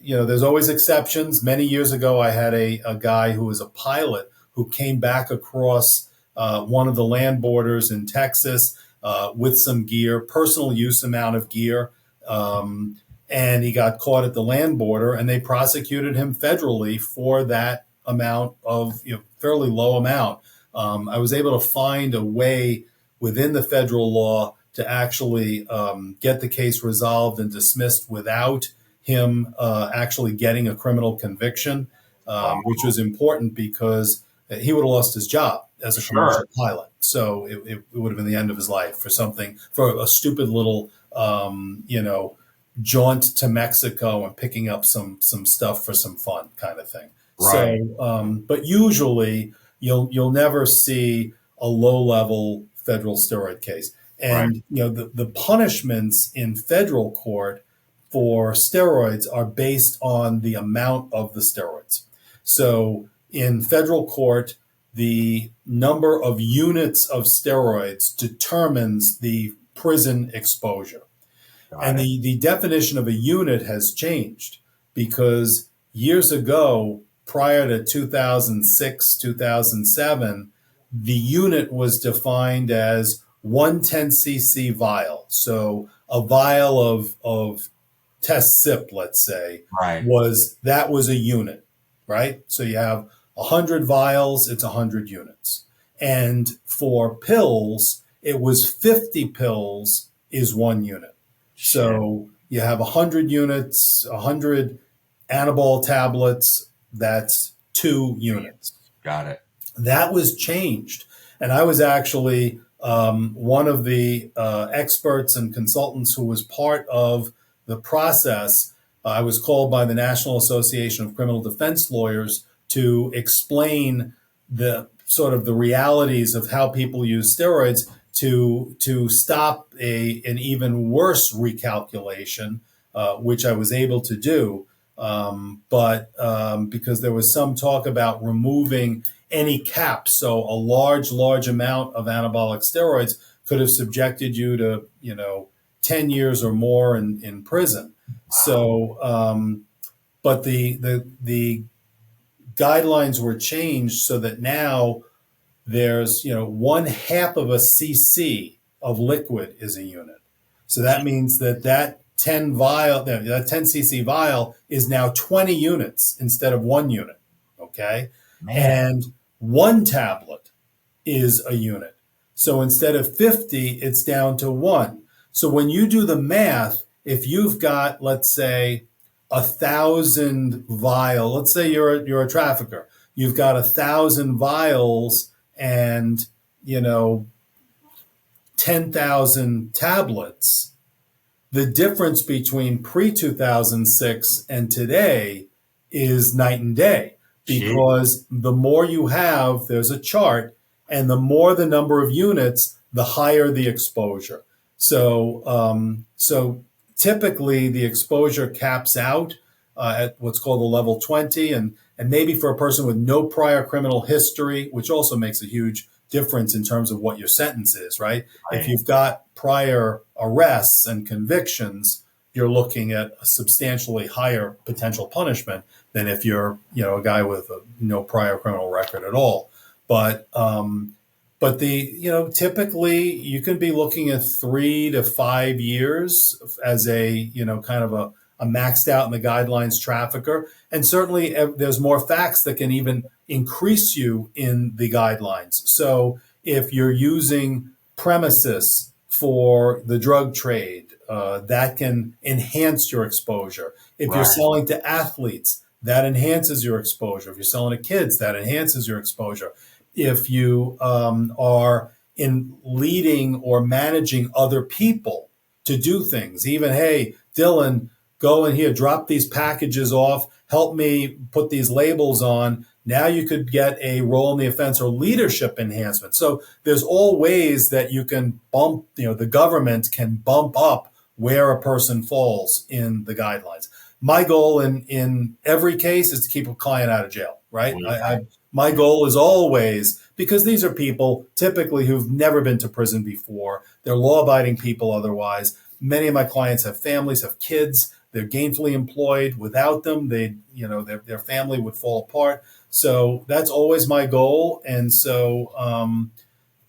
there's always exceptions. Many years ago, I had a guy who was a pilot who came back across one of the land borders in Texas with some gear, personal use amount of gear. And he got caught at the land border, and they prosecuted him federally for that amount of, fairly low amount. I was able to find a way within the federal law to actually get the case resolved and dismissed without him actually getting a criminal conviction, which was important because he would have lost his job as a commercial pilot. So it would have been the end of his life for a stupid little, jaunt to Mexico and picking up some stuff for some fun kind of thing. Right. So, but usually you'll never see a low level federal steroid case. And, Right. the punishments in federal court for steroids are based on the amount of the steroids. So in federal court, the number of units of steroids determines the prison exposure. And the definition of a unit has changed because years ago, prior to 2006, 2007, the unit was defined as 110 cc vial. So a vial of test sip, let's say, Right. was a unit, right? So you have 100 vials, it's 100 units. And for pills, it was 50 pills is 1 unit. So you have 100 units, 100 Anabol tablets, that's 2 units. Got it. That was changed. And I was actually one of the experts and consultants who was part of the process. I was called by the National Association of Criminal Defense Lawyers to explain the sort of the realities of how people use steroids to stop an even worse recalculation, which I was able to do. But because there was some talk about removing any cap, so a large amount of anabolic steroids could have subjected you to 10 years or more in prison. So, but the guidelines were changed so that now there's 1/2 of a cc of liquid is a unit. So that means that 10 vial, that 10 cc vial is now 20 units instead of 1 unit. Okay. Man. And 1 tablet is a unit. So instead of 50, it's down to 1. So when you do the math, if you've got, let's say, 1,000 vial, let's say you're a trafficker, you've got 1,000 vials and 10,000 tablets. The difference between pre-2006 and today is night and day, because the more you have, there's a chart, and the more the number of units, the higher the exposure. So typically the exposure caps out at what's called a level 20, and maybe for a person with no prior criminal history, which also makes a huge difference in terms of what your sentence is, right? If you've got prior arrests and convictions, you're looking at a substantially higher potential punishment than if you're, a guy with no prior criminal record at all. But typically you can be looking at 3 to 5 years as a, kind of a maxed out in the guidelines trafficker. And certainly there's more facts that can even increase you in the guidelines. So if you're using premises for the drug trade, that can enhance your exposure. If you're selling to athletes, that enhances your exposure. If you're selling to kids, that enhances your exposure. If you are in leading or managing other people to do things, even, hey, Dylan, go in here, drop these packages off, help me put these labels on. Now you could get a role in the offense or leadership enhancement. So there's all ways that you can bump, the government can bump up where a person falls in the guidelines. My goal in every case is to keep a client out of jail, right? My goal is always, because these are people typically who've never been to prison before. They're law-abiding people otherwise. Many of my clients have families, have kids. They're gainfully employed. Without them, their family would fall apart. So that's always my goal. And so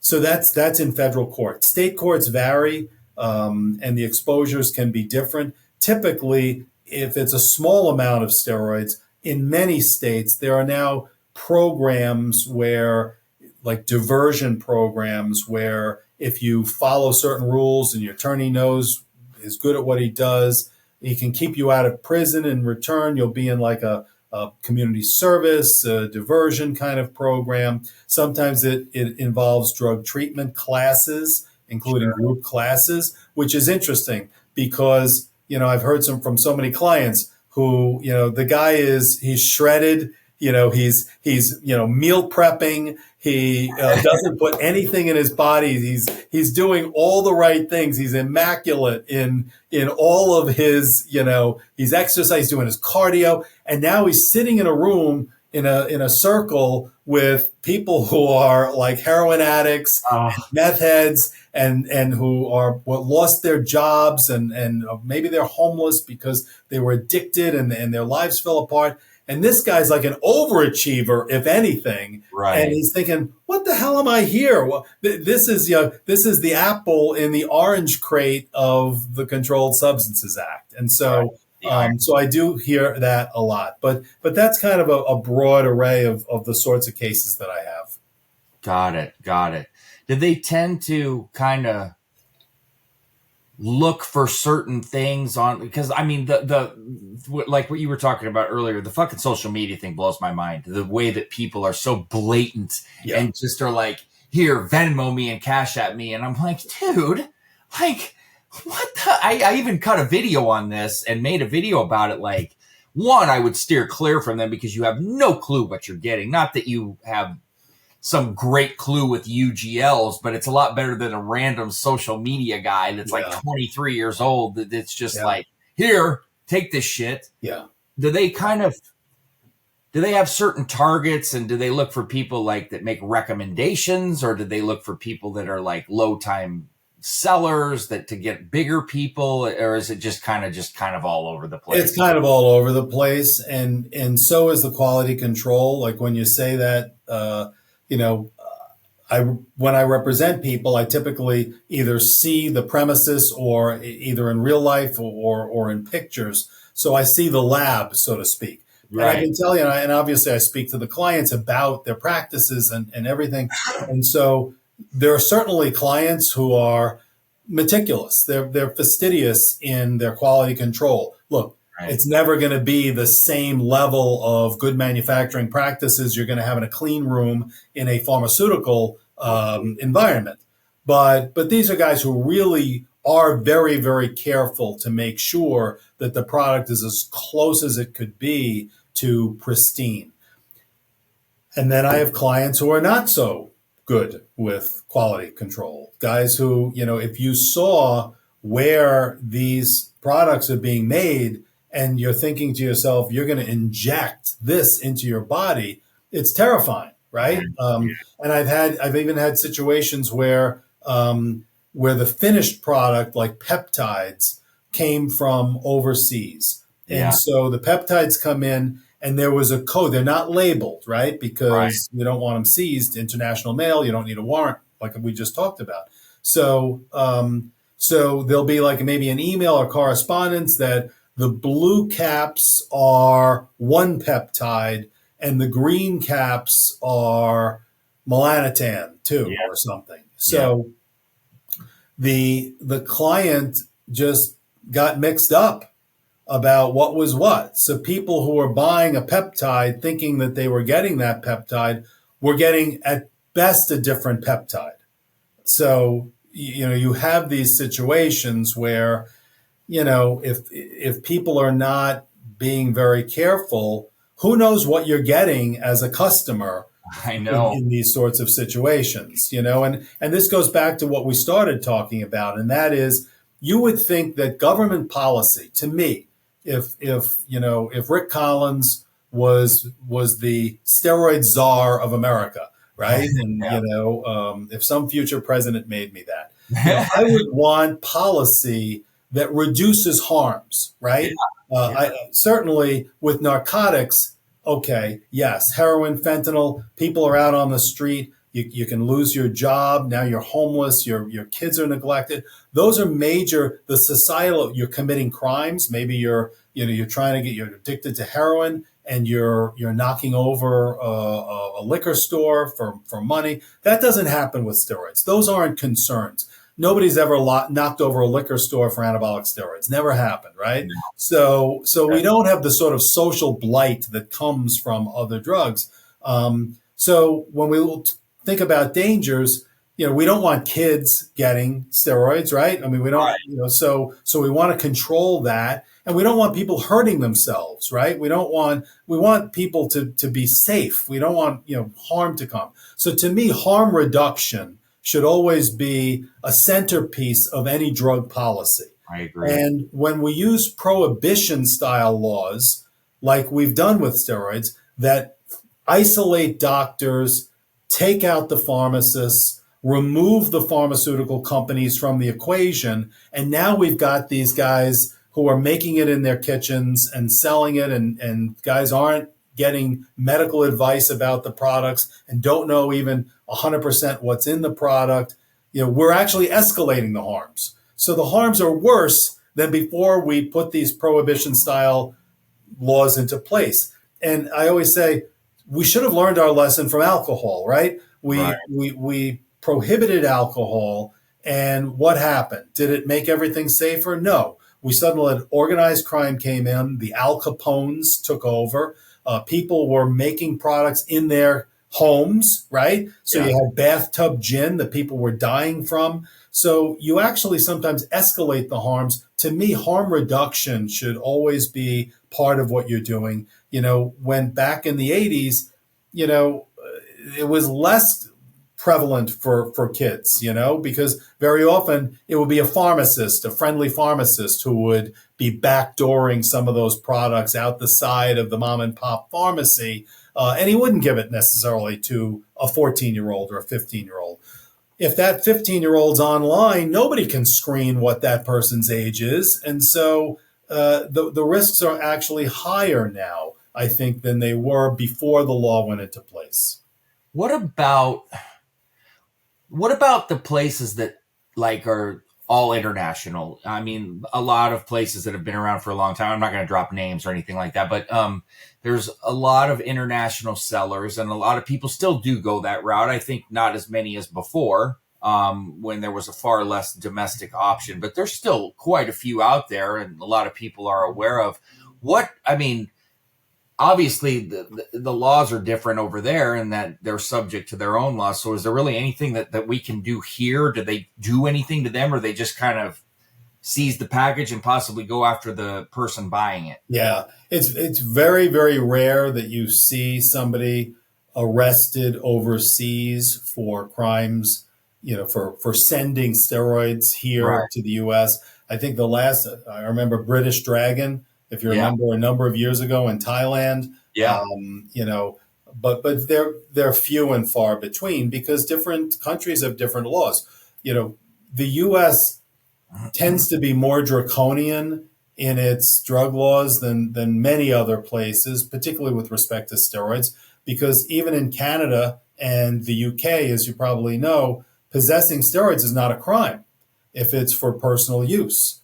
that's in federal court. State courts vary, and the exposures can be different. Typically, if it's a small amount of steroids, in many states, there are now programs where, like diversion programs, where if you follow certain rules and your attorney is good at what he does, he can keep you out of prison. In return, you'll be in like a community service, a diversion kind of program. Sometimes it involves drug treatment classes, including group classes, which is interesting because, I've heard from so many clients who, the guy he's shredded, He's meal prepping. He doesn't put anything in his body. He's doing all the right things. He's immaculate in all of his, he's exercise, doing his cardio, and now he's sitting in a room in a circle with people who are like heroin addicts, meth heads, and who are lost their jobs, and maybe they're homeless because they were addicted and their lives fell apart. And this guy's like an overachiever, if anything. Right. And he's thinking, what the hell am I here? Well, this is the apple in the orange crate of the Controlled Substances Act. And so, so I do hear that a lot. But that's kind of a broad array of the sorts of cases that I have. Got it. Did they tend to kind of look for certain things on, because I mean, the like what you were talking about earlier, the fucking social media thing blows my mind. The way that people are so blatant and just are like, here, Venmo me and Cash at me. And I'm like, dude, like, what the? I even cut a video on this and made a video about it. Like, one, I would steer clear from them because you have no clue what you're getting. Not that you have some great clue with UGLs, but it's a lot better than a random social media guy that's like 23 years old. That's just like, here, take this shit. Yeah. Do they have certain targets, and do they look for people like that make recommendations, or do they look for people that are like low time sellers that to get bigger people, or is it just kind of all over the place? It's kind of all over the place. And so is the quality control. Like when you say that, when I represent people, I typically either see the premises or either in real life or in pictures. So I see the lab, so to speak. Right. And I can tell you, and obviously I speak to the clients about their practices and everything. And so there are certainly clients who are meticulous. They're fastidious in their quality control. Look, it's never going to be the same level of good manufacturing practices you're going to have in a clean room in a pharmaceutical environment. But these are guys who really are very, very careful to make sure that the product is as close as it could be to pristine. And then I have clients who are not so good with quality control. Guys who, if you saw where these products are being made, and you're thinking to yourself, you're going to inject this into your body, it's terrifying, right? And I've even had situations where the finished product, like peptides, came from overseas. And so the peptides come in and there was a code. They're not labeled, right? Because you don't want them seized, international mail. You don't need a warrant like we just talked about. So there'll be like maybe an email or correspondence that the blue caps are one peptide and the green caps are melanotan 2 or something. So the client just got mixed up about what was what. So people who were buying a peptide thinking that they were getting that peptide were getting at best a different peptide. So, you have these situations where, if people are not being very careful, who knows what you're getting as a customer. I know in these sorts of situations, and this goes back to what we started talking about. And that is, you would think that government policy, to me, if Rick Collins was the steroid czar of America, right? And, if some future president made me that, I would want policy that reduces harms, right? Certainly with narcotics, okay, yes, heroin, fentanyl, people are out on the street. You can lose your job. Now you're homeless. Your kids are neglected. Those are major, the societal, you're committing crimes. Maybe you're addicted to heroin and you're knocking over a liquor store for money. That doesn't happen with steroids. Those aren't concerns. Nobody's ever knocked over a liquor store for anabolic steroids. Never happened, right? No. So we don't have the sort of social blight that comes from other drugs. So when we think about dangers, we don't want kids getting steroids, right? I mean, we don't, so we want to control that. and we don't want people hurting themselves, right? We want people to be safe. We don't want, harm to come. So to me, harm reduction should always be a centerpiece of any drug policy. I agree. And when we use prohibition style laws, like we've done with steroids, that isolate doctors, take out the pharmacists, remove the pharmaceutical companies from the equation, and now we've got these guys who are making it in their kitchens and selling it, and guys aren't getting medical advice about the products and don't know even 100% what's in the product. We're actually escalating the harms. So the harms are worse than before we put these prohibition style laws into place. And I always say we should have learned our lesson from alcohol, right? We prohibited alcohol, and what happened? Did it make everything safer? No. We suddenly had organized crime came in. The Al Capones took over. People were making products in their homes, right? So you had bathtub gin that people were dying from. So you actually sometimes escalate the harms. To me, harm reduction should always be part of what you're doing. When back in the 80s, it was less prevalent for kids, because very often it would be a pharmacist, a friendly pharmacist who would be backdooring some of those products out the side of the mom and pop pharmacy. And he wouldn't give it necessarily to a 14-year-old or a 15-year-old. If that 15-year-old's online, nobody can screen what that person's age is. And so the risks are actually higher now, I think, than they were before the law went into place. What about the places that are all international? I mean, a lot of places that have been around for a long time. I'm not going to drop names or anything like that, but there's a lot of international sellers, and a lot of people still do go that route. I think not as many as before, when there was a far less domestic option, but there's still quite a few out there, and a lot of people are aware of obviously the laws are different over there, and that they're subject to their own laws. So is there really anything that we can do here? Do they do anything to them, or they just kind of seize the package and possibly go after the person buying it? Yeah, it's very, very rare that you see somebody arrested overseas for crimes, for sending steroids here to the U.S. I think I remember British Dragon, if you remember, a number of years ago in Thailand. Yeah. But they're few and far between because different countries have different laws. The U.S. tends to be more draconian in its drug laws than many other places, particularly with respect to steroids, because even in Canada and the UK, as you probably know, possessing steroids is not a crime if it's for personal use.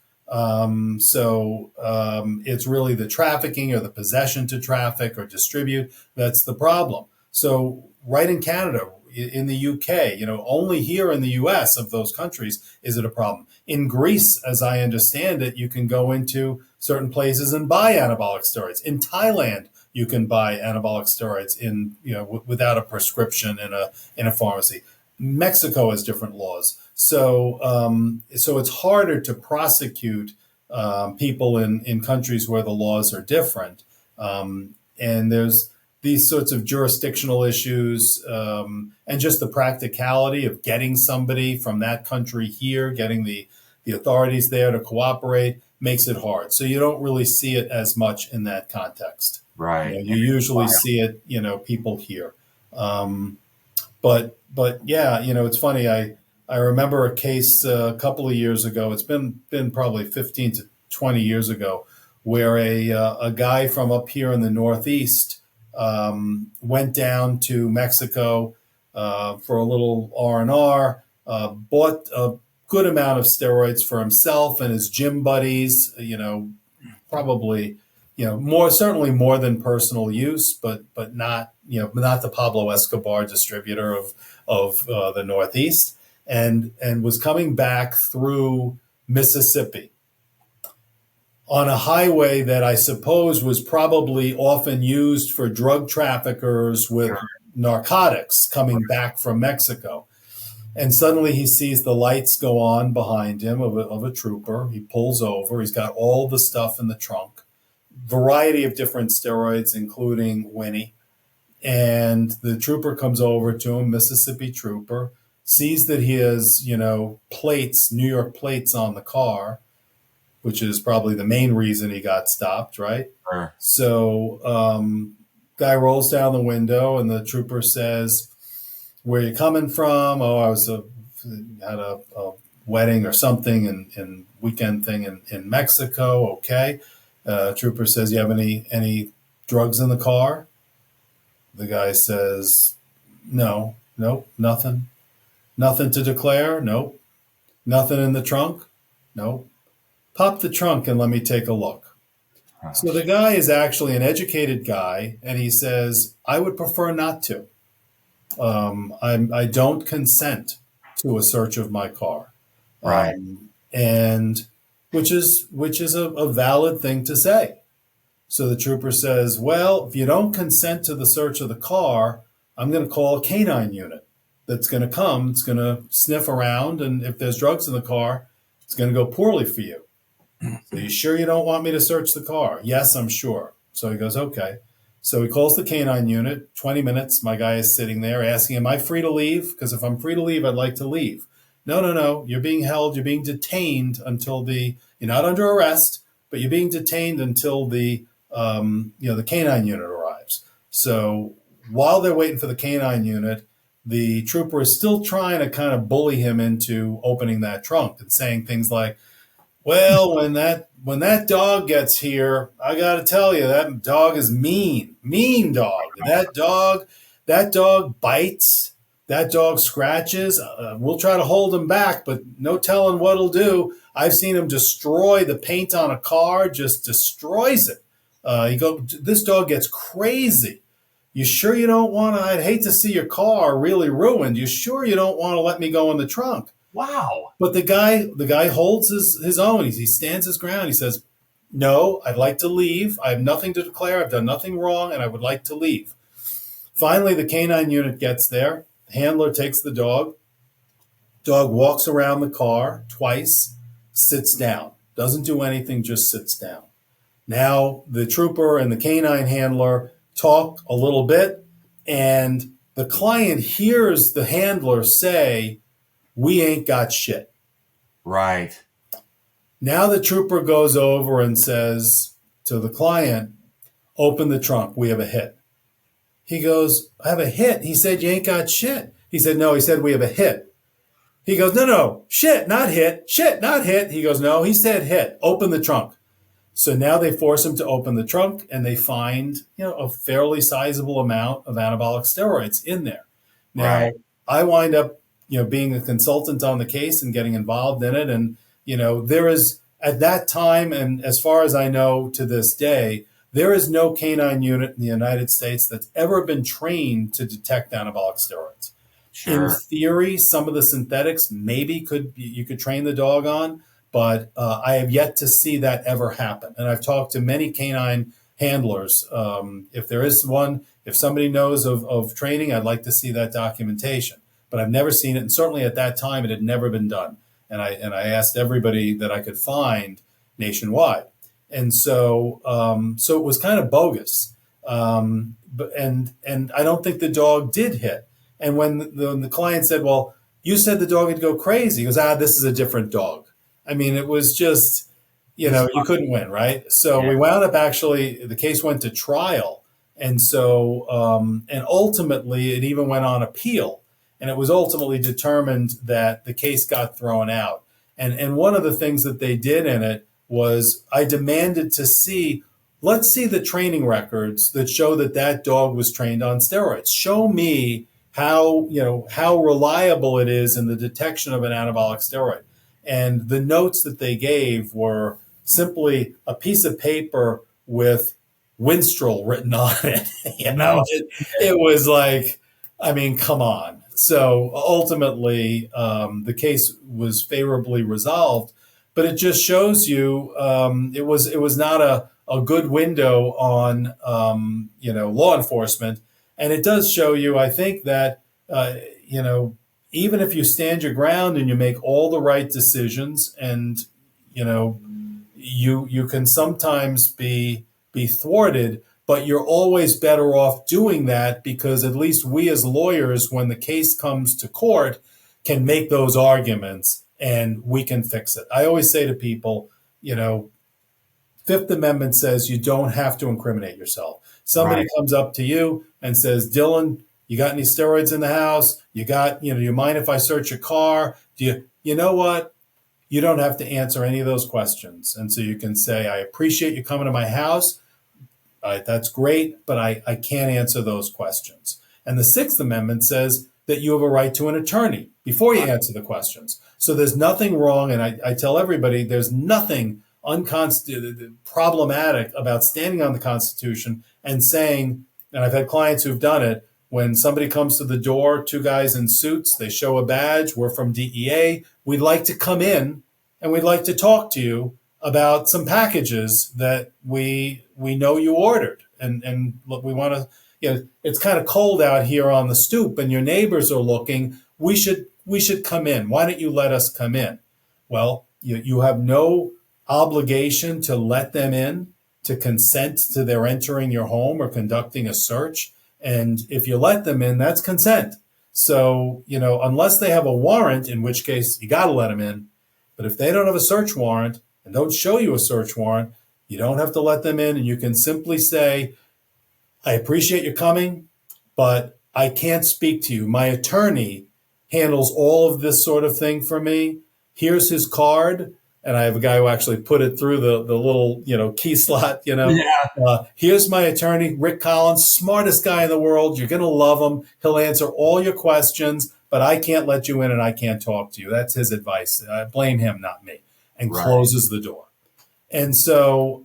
It's really the trafficking or the possession to traffic or distribute that's the problem. So right in Canada, in the UK, only here in the US of those countries is it a problem. In Greece, as I understand it, you can go into certain places and buy anabolic steroids. In Thailand, you can buy anabolic steroids without a prescription in a pharmacy. Mexico has different laws. So it's harder to prosecute people in countries where the laws are different. And there's these sorts of jurisdictional issues and just the practicality of getting somebody from that country here, getting the authorities there to cooperate makes it hard. So you don't really see it as much in that context. Right. You usually see it, people here. But yeah, it's funny. I remember a case a couple of years ago. It's been probably 15 to 20 years ago, where a guy from up here in the Northeast went down to Mexico for a little R&R, bought a good amount of steroids for himself and his gym buddies. Probably certainly more than personal use, but not the Pablo Escobar distributor of the Northeast. And was coming back through Mississippi on a highway that I suppose was probably often used for drug traffickers with narcotics coming back from Mexico. And suddenly he sees the lights go on behind him of a trooper. He pulls over. He's got all the stuff in the trunk, variety of different steroids, including Winnie. And the trooper comes over to him, Mississippi trooper, sees that he has, plates, New York plates on the car, which is probably the main reason he got stopped, right? Sure. So guy rolls down the window and the trooper says, "Where you coming from?" "Oh, I was had a wedding or something and weekend thing in Mexico." "Okay." Trooper says, "You have any drugs in the car?" The guy says, "No, nope, nothing. Nothing to declare? Nope. Nothing in the trunk? Nope. Pop the trunk and let me take a look." So the guy is actually an educated guy, and he says, "I would prefer not to. I don't consent to a search of my car." Right. And which is a valid thing to say. So the trooper says, "Well, if you don't consent to the search of the car, I'm going to call a canine unit that's going to come. It's going to sniff around, and if there's drugs in the car, it's going to go poorly for you. So you sure you don't want me to search the car?" "Yes, I'm sure." So he goes, "Okay." So he calls the canine unit. 20 minutes, my guy is sitting there asking, "Am I free to leave? Because if I'm free to leave, I'd like to leave." "No, no, no. You're being held. You're being detained until you're not under arrest, but you're being detained until the canine unit arrives." So while they're waiting for the canine unit, the trooper is still trying to kind of bully him into opening that trunk and saying things like, "Well, when that dog gets here, I got to tell you, that dog is mean dog. That dog bites. That dog scratches. We'll try to hold him back, but no telling what he'll do. I've seen him destroy the paint on a car, just destroys it. This dog gets crazy. You sure you don't want to? I'd hate to see your car really ruined. You sure you don't want to let me go in the trunk?" Wow. But the guy holds his own. He stands his ground. He says, "No, I'd like to leave. I have nothing to declare. I've done nothing wrong, and I would like to leave." Finally, the canine unit gets there. The handler takes the dog. Dog walks around the car twice, sits down, doesn't do anything, just sits down. Now the trooper and the canine handler talk a little bit, and the client hears the handler say, "We ain't got shit." Right. Now the trooper goes over and says to the client, "Open the trunk. We have a hit." He goes, "I have a hit." He said, "You ain't got shit." He said, "No." He said, "We have a hit." He goes, "No, no, shit, not hit. Shit, not hit." He goes, "No, he said hit. Open the trunk." So now they force him to open the trunk, and they find, a fairly sizable amount of anabolic steroids in there. Now, Right. I wind up, being a consultant on the case and getting involved in it. And, there is at that time, and as far as I know to this day, there is no canine unit in the United States that's ever been trained to detect anabolic steroids. Sure. In theory, some of the synthetics maybe you could train the dog on, but I have yet to see that ever happen. And I've talked to many canine handlers. If there is one, if somebody knows of training, I'd like to see that documentation. But I've never seen it, and certainly at that time, it had never been done. And I asked everybody that I could find nationwide, and so it was kind of bogus. But I don't think the dog did hit. And when the client said, "Well, you said the dog would go crazy," he goes, "This is a different dog." I mean, it was just, you couldn't win, right? So we wound up the case went to trial. And so, and ultimately it even went on appeal, and it was ultimately determined that the case got thrown out. And one of the things that they did in it was I demanded to let's see the training records that show that dog was trained on steroids. Show me how reliable it is in the detection of an anabolic steroid. And the notes that they gave were simply a piece of paper with Winstrol written on it. It was like, I mean, come on. So ultimately, the case was favorably resolved, but it just shows you it was not a good window on law enforcement, and it does show you, I think, that even if you stand your ground and you make all the right decisions, and you know, you can sometimes be thwarted, but you're always better off doing that, because at least we as lawyers, when the case comes to court, can make those arguments and we can fix it. I always say to people, Fifth Amendment says you don't have to incriminate yourself. Somebody Right. comes up to you and says, Dylan, you got any steroids in the house? You mind if I search your car? You know what? You don't have to answer any of those questions. And so you can say, I appreciate you coming to my house. That's great, but I can't answer those questions. And the Sixth Amendment says that you have a right to an attorney before you answer the questions. So there's nothing wrong, and I tell everybody there's nothing problematic about standing on the Constitution and saying, and I've had clients who've done it, when somebody comes to the door, two guys in suits, they show a badge, we're from DEA, we'd like to come in and we'd like to talk to you about some packages that we know you ordered. And look, we want to, it's kind of cold out here on the stoop and your neighbors are looking. We should come in. Why don't you let us come in? Well, you have no obligation to let them in, to consent to their entering your home or conducting a search. And if you let them in, that's consent. So, unless they have a warrant, in which case you got to let them in. But if they don't have a search warrant and don't show you a search warrant, you don't have to let them in. And you can simply say, I appreciate you coming, but I can't speak to you. My attorney handles all of this sort of thing for me. Here's his card. And I have a guy who actually put it through the little, key slot, Yeah. Here's my attorney, Rick Collins, smartest guy in the world. You're going to love him. He'll answer all your questions, but I can't let you in and I can't talk to you. That's his advice. Blame him, not me. And Right. closes the door. And so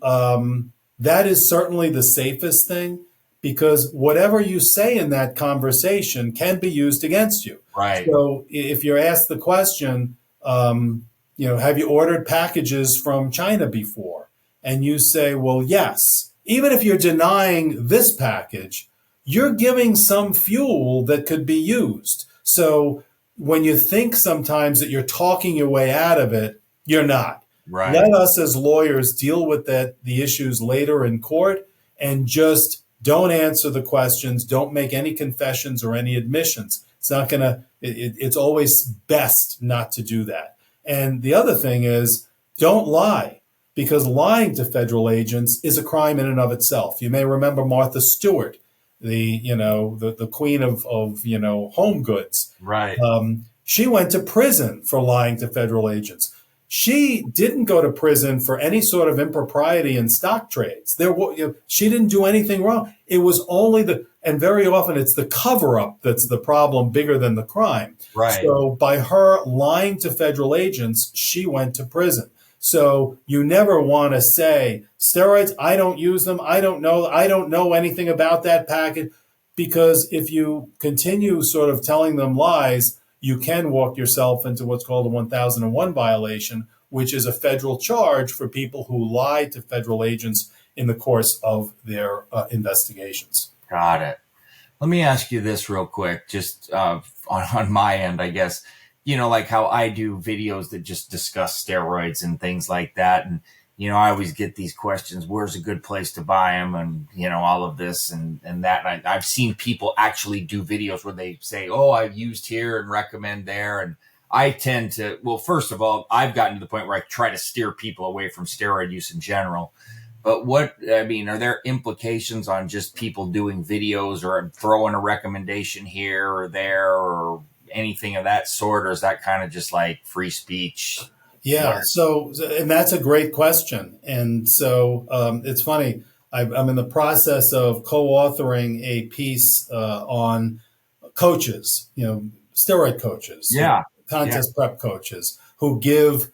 that is certainly the safest thing, because whatever you say in that conversation can be used against you. Right. So if you're asked the question, have you ordered packages from China before? And you say, well, yes. Even if you're denying this package, you're giving some fuel that could be used. So when you think sometimes that you're talking your way out of it, you're not. Right. Let us as lawyers deal with the issues later in court, and just don't answer the questions. Don't make any confessions or any admissions. It's not going to, it's always best not to do that. And the other thing is, don't lie, because lying to federal agents is a crime in and of itself. You may remember Martha Stewart, the queen of home goods. Right. She went to prison for lying to federal agents. She didn't go to prison for any sort of impropriety in stock trades. She didn't do anything wrong. It was only and very often it's the cover-up that's the problem, bigger than the crime. Right. So by her lying to federal agents, she went to prison. So you never want to say, steroids, I don't use them. I don't know anything about that package. Because if you continue sort of telling them lies, you can walk yourself into what's called a 1001 violation, which is a federal charge for people who lie to federal agents in the course of their investigations. Got it. Let me ask you this real quick, just on my end, I guess. Like how I do videos that just discuss steroids and things like that. And, I always get these questions, where's a good place to buy them? And, all of this and that. And I've seen people actually do videos where they say, oh, I've used here and recommend there. And I tend to, well, first of all, I've gotten to the point where I try to steer people away from steroid use in general. But are there implications on just people doing videos or throwing a recommendation here or there or anything of that sort? Or is that kind of just like free speech? Yeah. So, and that's a great question. And so it's funny. I'm in the process of co-authoring a piece on coaches, steroid coaches, contest prep coaches who give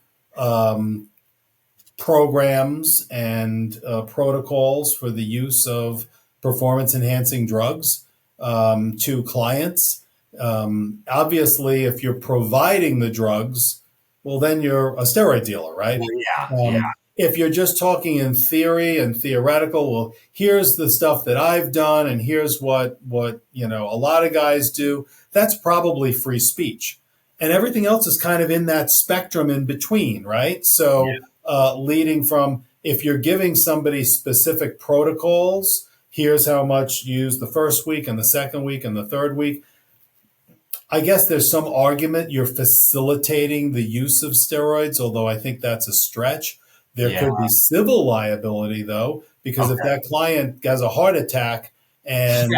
programs and protocols for the use of performance-enhancing drugs to clients. Obviously, if you're providing the drugs, well, then you're a steroid dealer, right? Yeah. If you're just talking in theory and theoretical, well, here's the stuff that I've done and here's what a lot of guys do, that's probably free speech. and everything else is kind of in that spectrum in between, right? So, leading from if you're giving somebody specific protocols, here's how much you use the first week and the second week and the third week. I guess there's some argument you're facilitating the use of steroids, although I think that's a stretch. There could be civil liability, though, because if that client has a heart attack and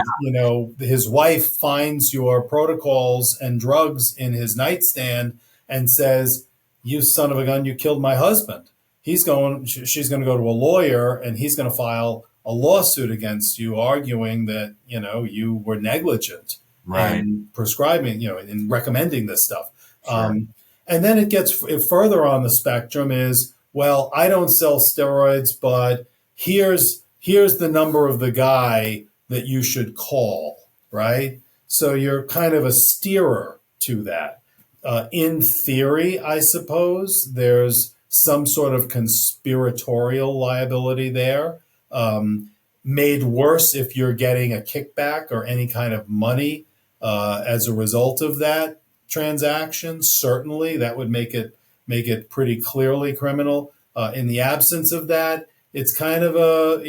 his wife finds your protocols and drugs in his nightstand and says, "You son of a gun, you killed my husband," she's going to go to a lawyer and he's going to file a lawsuit against you, arguing that you were negligent and prescribing, and recommending this stuff. Sure. And then it gets further on the spectrum is, well, I don't sell steroids, but here's the number of the guy that you should call, right? So you're kind of a steerer to that. In theory, I suppose there's some sort of conspiratorial liability there, made worse if you're getting a kickback or any kind of money as a result of that transaction. Certainly, that would make it pretty clearly criminal. In the absence of that, it's kind of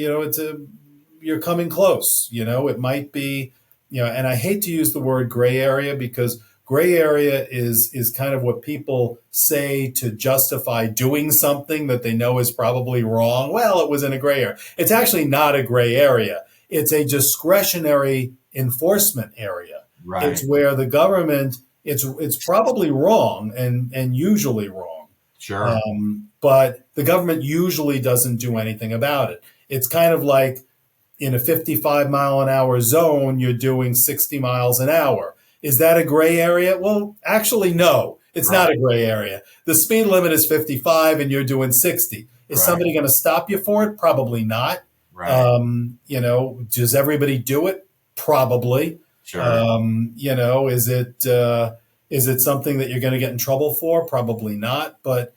you're coming close. It might be, and I hate to use the word gray area because gray area is kind of what people say to justify doing something that they know is probably wrong. Well, it was in a gray area. It's actually not a gray area. It's a discretionary enforcement area. Right. It's where the government, it's probably wrong and usually wrong. Sure. But the government usually doesn't do anything about it. It's kind of like in a 55 mile an hour zone, you're doing 60 miles an hour. Is that a gray area? Well, actually, no, it's not a gray area. The speed limit is 55 and you're doing 60. Is somebody going to stop you for it? Probably not. Right. Does everybody do it? Probably. Sure. Is it something that you're going to get in trouble for? Probably not. But,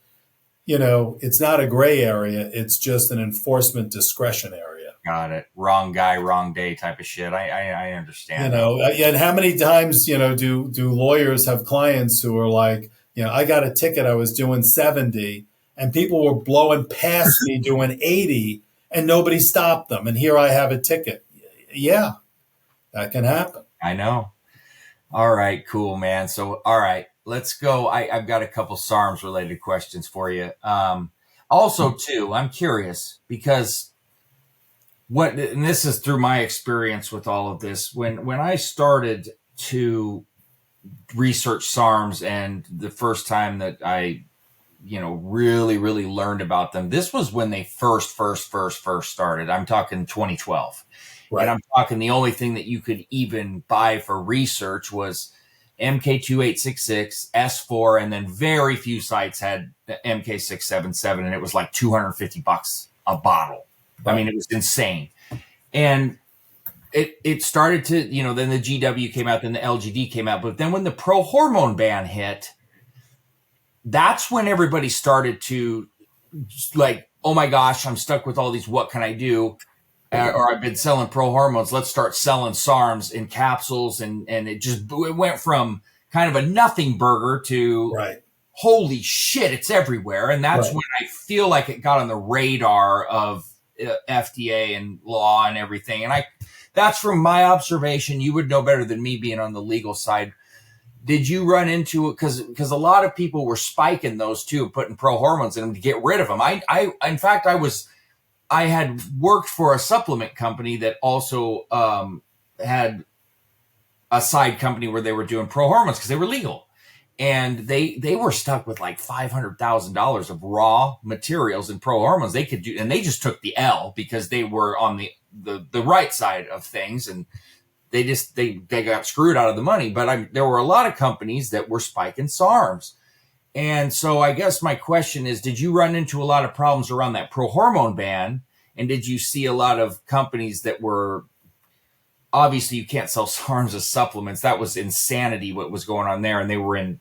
it's not a gray area. It's just an enforcement discretion area. Got it. Wrong guy, wrong day type of shit. I understand. And how many times, do lawyers have clients who are like, I got a ticket, I was doing 70 and people were blowing past me doing 80 and nobody stopped them. And here I have a ticket. Yeah, that can happen. I know. All right, cool, man. So, all right, let's go. I've got a couple SARMs related questions for you. Also, too, I'm curious because and this is through my experience with all of this. When I started to research SARMs and the first time that I, really, really learned about them, this was when they first started. I'm talking 2012. Right. And I'm talking the only thing that you could even buy for research was MK2866, S4, and then very few sites had the MK677, and it was like $250 a bottle. Right. I mean, it was insane. And it started to, then the GW came out, then the LGD came out. But then when the pro-hormone ban hit, that's when everybody started to like, oh my gosh, I'm stuck with all these, what can I do? Or I've been selling pro-hormones. Let's start selling SARMs in capsules. And it went from kind of a nothing burger to holy shit, it's everywhere. And that's when I feel like it got on the radar of FDA and law and everything. And that's from my observation. You would know better than me being on the legal side. Did you run into it? Because a lot of people were spiking those too, putting pro-hormones in them to get rid of them. In fact, I had worked for a supplement company that also had a side company where they were doing pro-hormones because they were legal. And they were stuck with like $500,000 of raw materials and pro-hormones they could do. And they just took the L because they were on the right side of things. And they got screwed out of the money. But there were a lot of companies that were spiking SARMs. And so I guess my question is, did you run into a lot of problems around that pro-hormone ban? And did you see a lot of companies that were, obviously you can't sell SARMs as supplements. That was insanity what was going on there. And they were in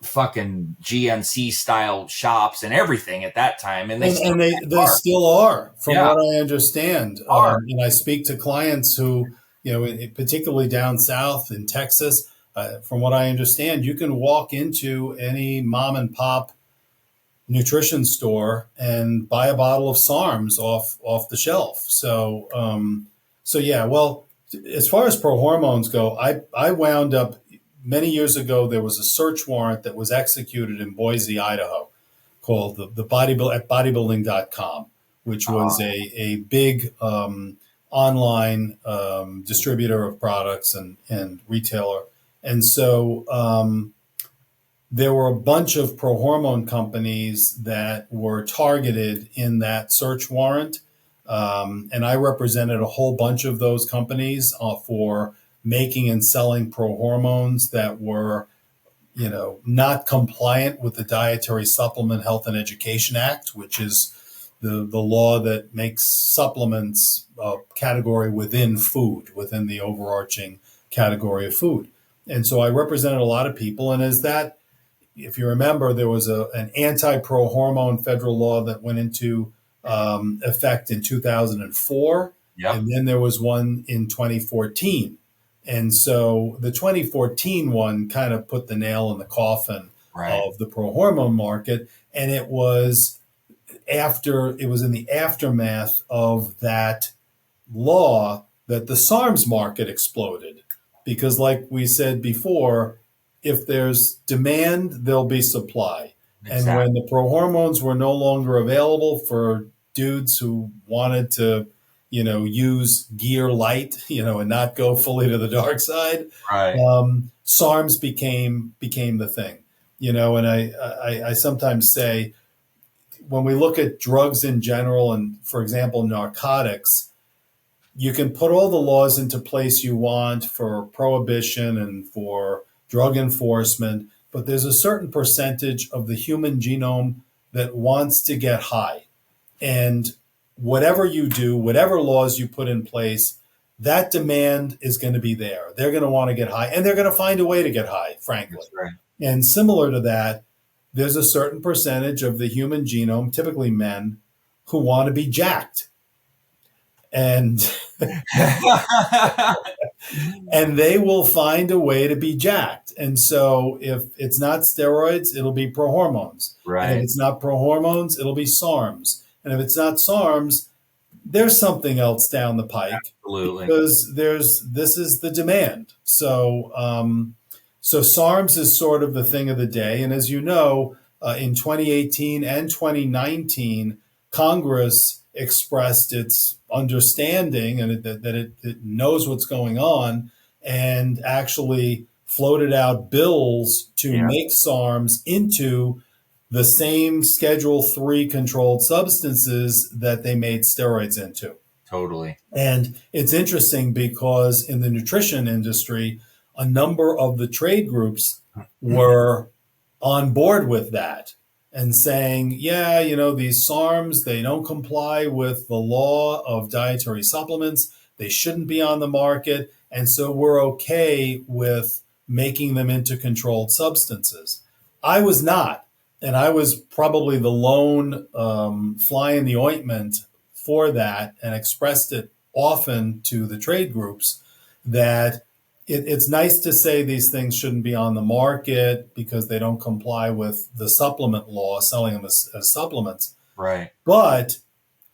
fucking GNC style shops and everything at that time. And they still are, from what I understand. And I speak to clients who, particularly down south in Texas, from what I understand, you can walk into any mom and pop nutrition store and buy a bottle of SARMs off the shelf. So yeah. Well, as far as prohormones go, I wound up many years ago. There was a search warrant that was executed in Boise, Idaho, called the bodybuild at bodybuilding.com, which was a big online distributor of products and retailer. And so there were a bunch of prohormone companies that were targeted in that search warrant. And I represented a whole bunch of those companies for making and selling prohormones that were, not compliant with the Dietary Supplement Health and Education Act, which is the law that makes supplements a category within food, within the overarching category of food. And so I represented a lot of people. And as that, if you remember, there was an anti-pro-hormone federal law that went into effect in 2004. Yep. And then there was one in 2014. And so the 2014 one kind of put the nail in the coffin of the pro-hormone market. And it was in the aftermath of that law that the SARMs market exploded. Because like we said before, if there's demand, there'll be supply. Exactly. And when the prohormones were no longer available for dudes who wanted to, use gear light, and not go fully to the dark side, SARMs became the thing. And I sometimes say, when we look at drugs in general, and for example, narcotics, you can put all the laws into place you want for prohibition and for drug enforcement, but there's a certain percentage of the human genome that wants to get high. And whatever you do, whatever laws you put in place, that demand is going to be there. They're going to want to get high, and they're going to find a way to get high, frankly. That's right. And similar to that, there's a certain percentage of the human genome, typically men, who want to be jacked. And and they will find a way to be jacked. And so if it's not steroids, it'll be prohormones. Right. And if it's not prohormones, it'll be SARMs. And if it's not SARMs, there's something else down the pike. Absolutely. Because this is the demand. So SARMs is sort of the thing of the day. And as you know, in 2018 and 2019, Congress expressed its understanding and that it knows what's going on, and actually floated out bills to make SARMs into the same Schedule III controlled substances that they made steroids into. Totally. And it's interesting because in the nutrition industry, a number of the trade groups were on board with that and saying, these SARMs, they don't comply with the law of dietary supplements. They shouldn't be on the market. And so we're okay with making them into controlled substances. I was not. And I was probably the lone fly in the ointment for that, and expressed it often to the trade groups that it's nice to say these things shouldn't be on the market because they don't comply with the supplement law, selling them as supplements. Right. But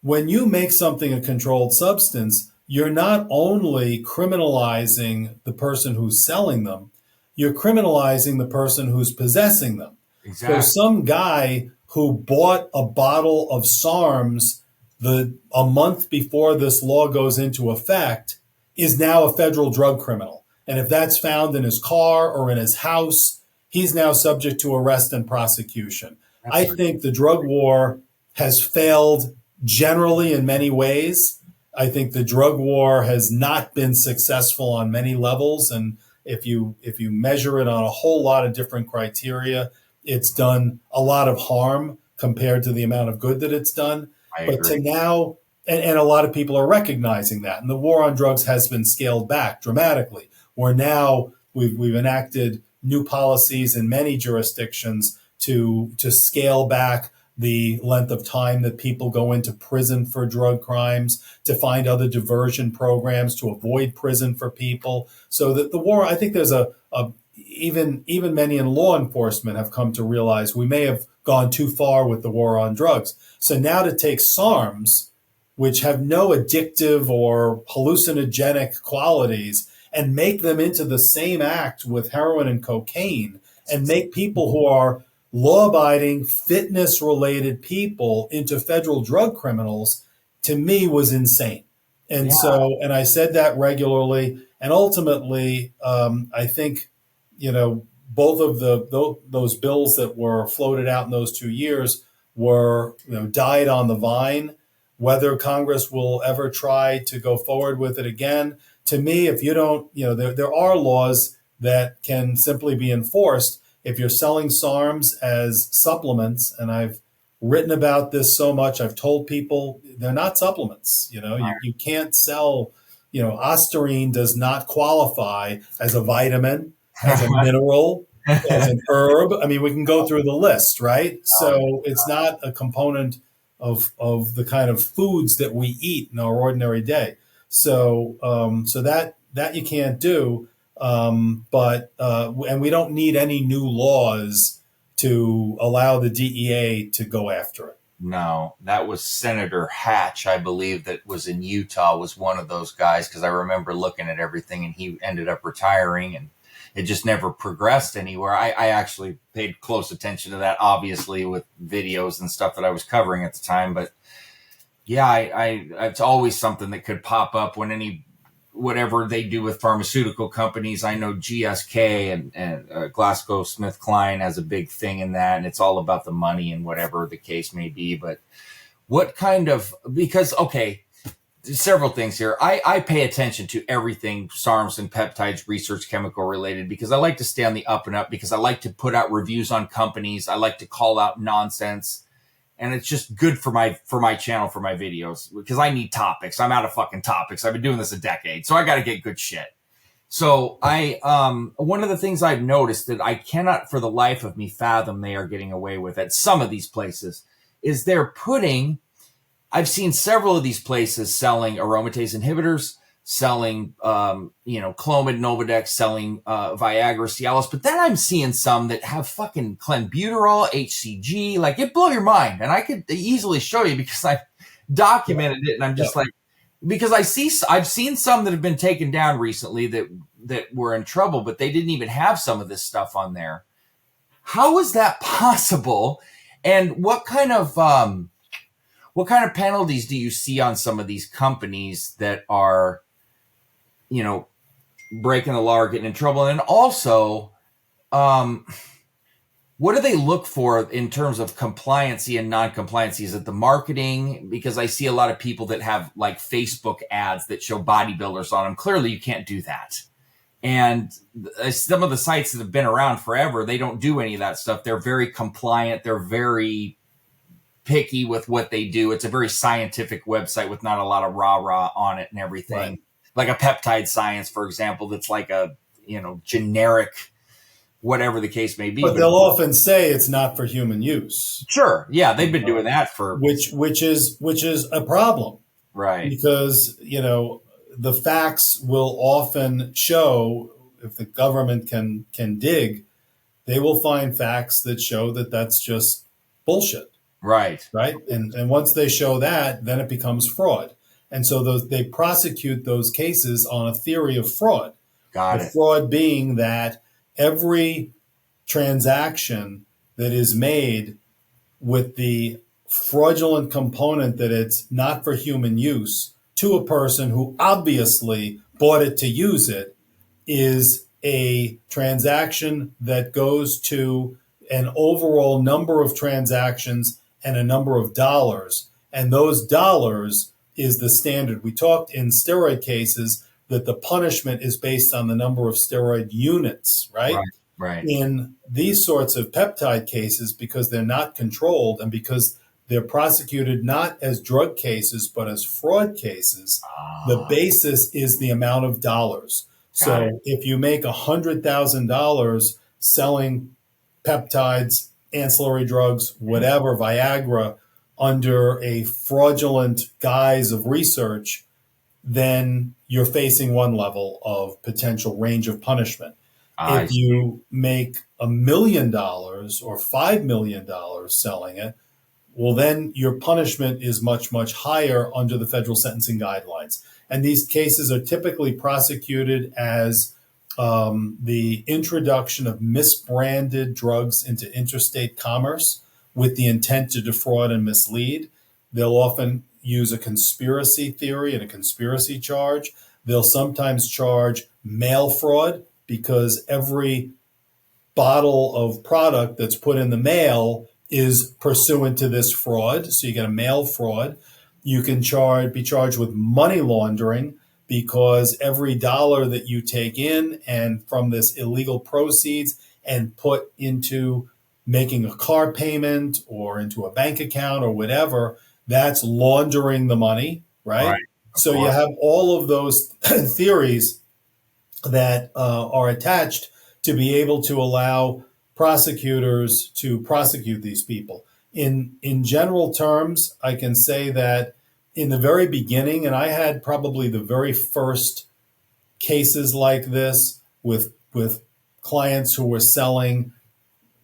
when you make something a controlled substance, you're not only criminalizing the person who's selling them, you're criminalizing the person who's possessing them. Exactly. So some guy who bought a bottle of SARMs a month before this law goes into effect is now a federal drug criminal. And if that's found in his car or in his house, he's now subject to arrest and prosecution. I think the drug war has failed generally in many ways. I think the drug war has not been successful on many levels. And if you measure it on a whole lot of different criteria, it's done a lot of harm compared to the amount of good that it's done. But to now, and a lot of people are recognizing that. And the war on drugs has been scaled back dramatically, where now we've enacted new policies in many jurisdictions to scale back the length of time that people go into prison for drug crimes, to find other diversion programs to avoid prison for people. So that the war, I think there's even many in law enforcement have come to realize we may have gone too far with the war on drugs. So now to take SARMs, which have no addictive or hallucinogenic qualities, and make them into the same act with heroin and cocaine, and make people who are law-abiding, fitness-related people into federal drug criminals, to me was insane. And so, and I said that regularly, and ultimately, I think, both of those bills that were floated out in those 2 years were, died on the vine. Whether Congress will ever try to go forward with it again, to me, if you don't, there are laws that can simply be enforced. If you're selling SARMs as supplements, and I've written about this so much, I've told people they're not supplements. You can't sell, Ostarine does not qualify as a vitamin, as a mineral, as an herb. I mean, we can go through the list, right? So it's not a component of the kind of foods that we eat in our ordinary day. So that you can't do. But we don't need any new laws to allow the DEA to go after it. No, that was Senator Hatch, I believe, that was in Utah, was one of those guys, because I remember looking at everything, and he ended up retiring, and it just never progressed anywhere. I actually paid close attention to that, obviously, with videos and stuff that I was covering at the time. But yeah, it's always something that could pop up when whatever they do with pharmaceutical companies. I know GSK and GlaxoSmithKline has a big thing in that, and it's all about the money and whatever the case may be. But okay, several things here. I pay attention to everything SARMs and peptides, research chemical related, because I like to stay on the up and up, because I like to put out reviews on companies. I like to call out nonsense. And it's just good for my channel, for my videos, because I need topics. I'm out of fucking topics. I've been doing this a decade, so I got to get good shit. So one of the things I've noticed that I cannot for the life of me fathom they are getting away with at some of these places is I've seen several of these places selling aromatase inhibitors, selling, Clomid, Nolvadex, selling Viagra, Cialis. But then I'm seeing some that have fucking clenbuterol, HCG. Like, it blew your mind. And I could easily show you, because I've documented it. And I'm just like, because I've seen some that have been taken down recently that were in trouble, but they didn't even have some of this stuff on there. How is that possible? And what kind of penalties do you see on some of these companies that are, breaking the law or getting in trouble? And also, what do they look for in terms of compliancy and non-compliancy? Is it the marketing? Because I see a lot of people that have like Facebook ads that show bodybuilders on them. Clearly, you can't do that. And some of the sites that have been around forever, they don't do any of that stuff. They're very compliant. They're very picky with what they do. It's a very scientific website with not a lot of rah-rah on it and everything. Right. Like a peptide science, for example, that's like a, generic, whatever the case may be. But they'll often say it's not for human use. Sure. Yeah. They've been doing that for. Which is a problem. Right. Because, the facts will often show, if the government can dig, they will find facts that show that that's just bullshit. Right. Right. And once they show that, then it becomes fraud. And so they prosecute those cases on a theory of fraud. Got it. Fraud being that every transaction that is made with the fraudulent component that it's not for human use to a person who obviously bought it to use it is a transaction that goes to an overall number of transactions and a number of dollars. And those dollars is the standard. We talked in steroid cases that the punishment is based on the number of steroid units, right? Right. In these sorts of peptide cases, because they're not controlled and because they're prosecuted not as drug cases, but as fraud cases, the basis is the amount of dollars. So if you make $100,000 selling peptides, ancillary drugs, whatever, Viagra, under a fraudulent guise of research, then you're facing one level of potential range of punishment. I If see. you make $1 million or $5 million selling it, well, then your punishment is much, much higher under the federal sentencing guidelines. And these cases are typically prosecuted as the introduction of misbranded drugs into interstate commerce with the intent to defraud and mislead. They'll often use a conspiracy theory and a conspiracy charge. They'll sometimes charge mail fraud because every bottle of product that's put in the mail is pursuant to this fraud. So you get a mail fraud. You can be charged with money laundering because every dollar that you take in and from this illegal proceeds and put into making a car payment or into a bank account or whatever, that's laundering the money, right? Right. Of So you course. have all of those theories that are attached to be able to allow prosecutors to prosecute these people. In general terms, I can say that in the very beginning, and I had probably the very first cases like this with clients who were selling,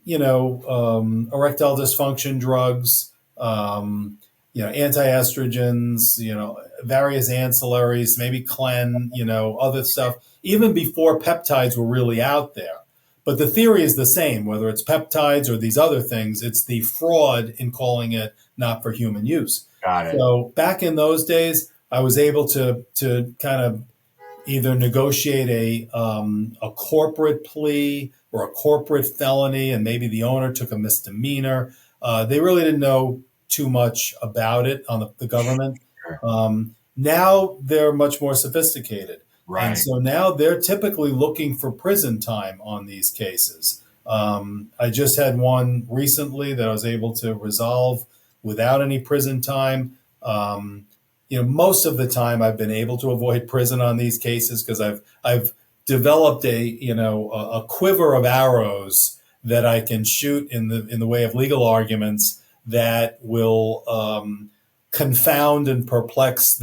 erectile dysfunction drugs, anti-estrogens, various ancillaries, maybe Clen, other stuff, even before peptides were really out there. But the theory is the same, whether it's peptides or these other things, it's the fraud in calling it not for human use. Got it. So back in those days, I was able to kind of either negotiate a corporate plea or a corporate felony, and maybe the owner took a misdemeanor. They really didn't know too much about it on the government. Now they're much more sophisticated. And Right. so now they're typically looking for prison time on these cases. I just had one recently that I was able to resolve without any prison time. Most of the time I've been able to avoid prison on these cases because I've developed a quiver of arrows that I can shoot in the way of legal arguments that will confound and perplex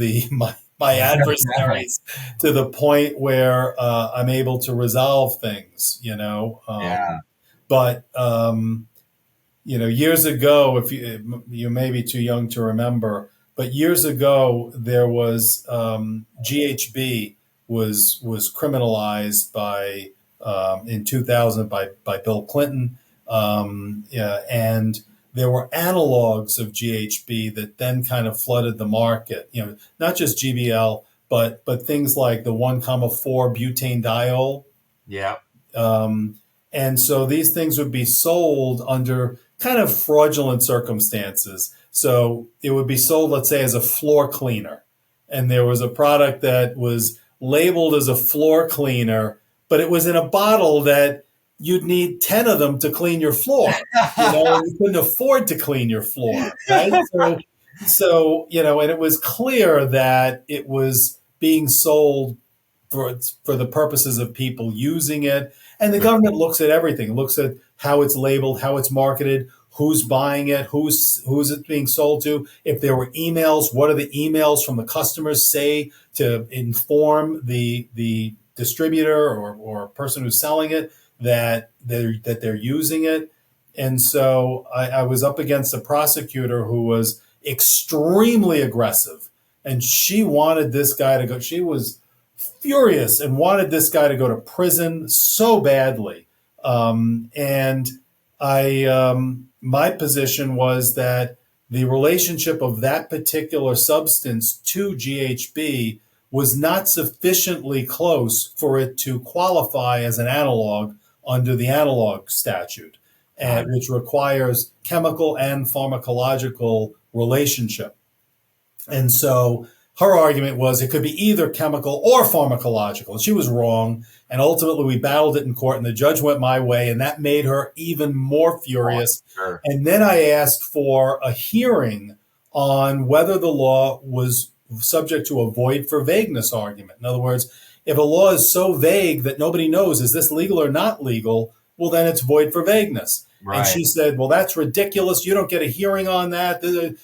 my adversaries to the point where I'm able to resolve things. Yeah. But years ago, if you may be too young to remember, but years ago there was GHB was criminalized by in 2000 by Bill Clinton, and there were analogs of GHB that then kind of flooded the market. Not just GBL, but things like the 1,4 butanediol. Yeah. And so these things would be sold under kind of fraudulent circumstances. So it would be sold, let's say, as a floor cleaner. And there was a product that was labeled as a floor cleaner, but it was in a bottle that you'd need 10 of them to clean your floor. And you couldn't afford to clean your floor, right? So and it was clear that it was being sold for the purposes of people using it. And the government looks at everything, looks at how it's labeled, how it's marketed, who's buying it, who's it being sold to. If there were emails, what do the emails from the customers say to inform the distributor or person who's selling it that they're using it. And so I was up against a prosecutor who was extremely aggressive, and she wanted this guy to go. She was furious and wanted this guy to go to prison so badly. And my position was that the relationship of that particular substance to GHB was not sufficiently close for it to qualify as an analog under the analog statute, which requires chemical and pharmacological relationship. And so her argument was it could be either chemical or pharmacological. She was wrong. And ultimately, we battled it in court, and the judge went my way, and that made her even more furious. Sure. And then I asked for a hearing on whether the law was subject to a void for vagueness argument. In other words, if a law is so vague that nobody knows, is this legal or not legal? Well, then it's void for vagueness. Right. And she said, well, that's ridiculous. You don't get a hearing on that. The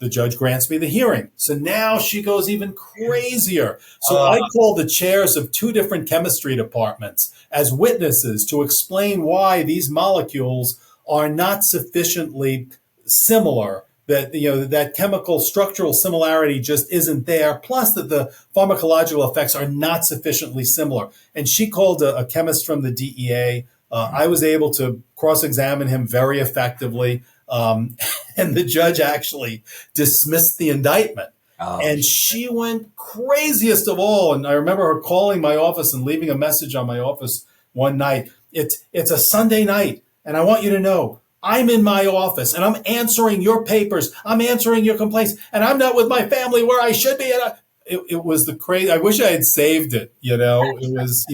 judge grants me the hearing. So now she goes even crazier. So I called the chairs of 2 different chemistry departments, as witnesses to explain why these molecules are not sufficiently similar, that that chemical structural similarity just isn't there, plus that the pharmacological effects are not sufficiently similar. And she called a chemist from the DEA. I was able to cross-examine him very effectively, and the judge actually dismissed the indictment. And she went craziest of all. And I remember her calling my office and leaving a message on my office one night. It's a Sunday night, and I want you to know I'm in my office and I'm answering your papers. I'm answering your complaints, and I'm not with my family where I should be. And it was the crazy. I wish I had saved it. It was,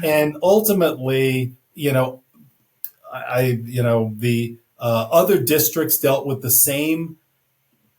and ultimately, the other districts dealt with the same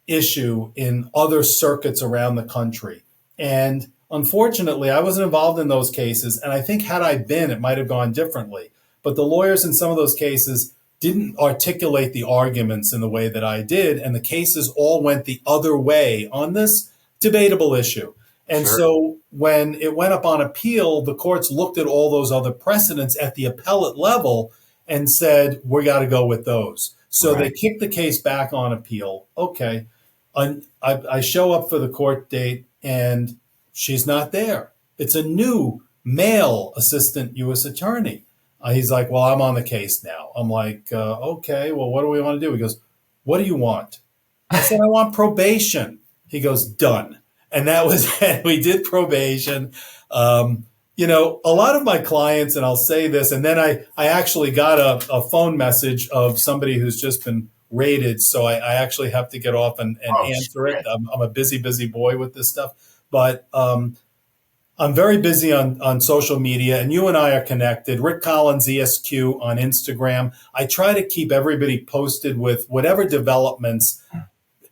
issue in other circuits around the country. And unfortunately, I wasn't involved in those cases. And I think had I been, it might have gone differently. But the lawyers in some of those cases didn't articulate the arguments in the way that I did. And the cases all went the other way on this debatable issue. And so when it went up on appeal, the courts looked at all those other precedents at the appellate level and said, we got to go with those. So they kicked the case back on appeal. Okay. I show up for the court date and she's not there. It's a new male assistant U.S. attorney. He's like, well, I'm on the case now. I'm like, okay, well, what do we want to do? He goes, what do you want? I said, I want probation. He goes, done. And that was it. We did probation. A lot of my clients, and I'll say this, and then I actually got a phone message of somebody who's just been raided. So I actually have to get off and answer it. I'm a busy boy with this stuff. But I'm very busy on social media, and you and I are connected. Rick Collins, ESQ on Instagram. I try to keep everybody posted with whatever developments.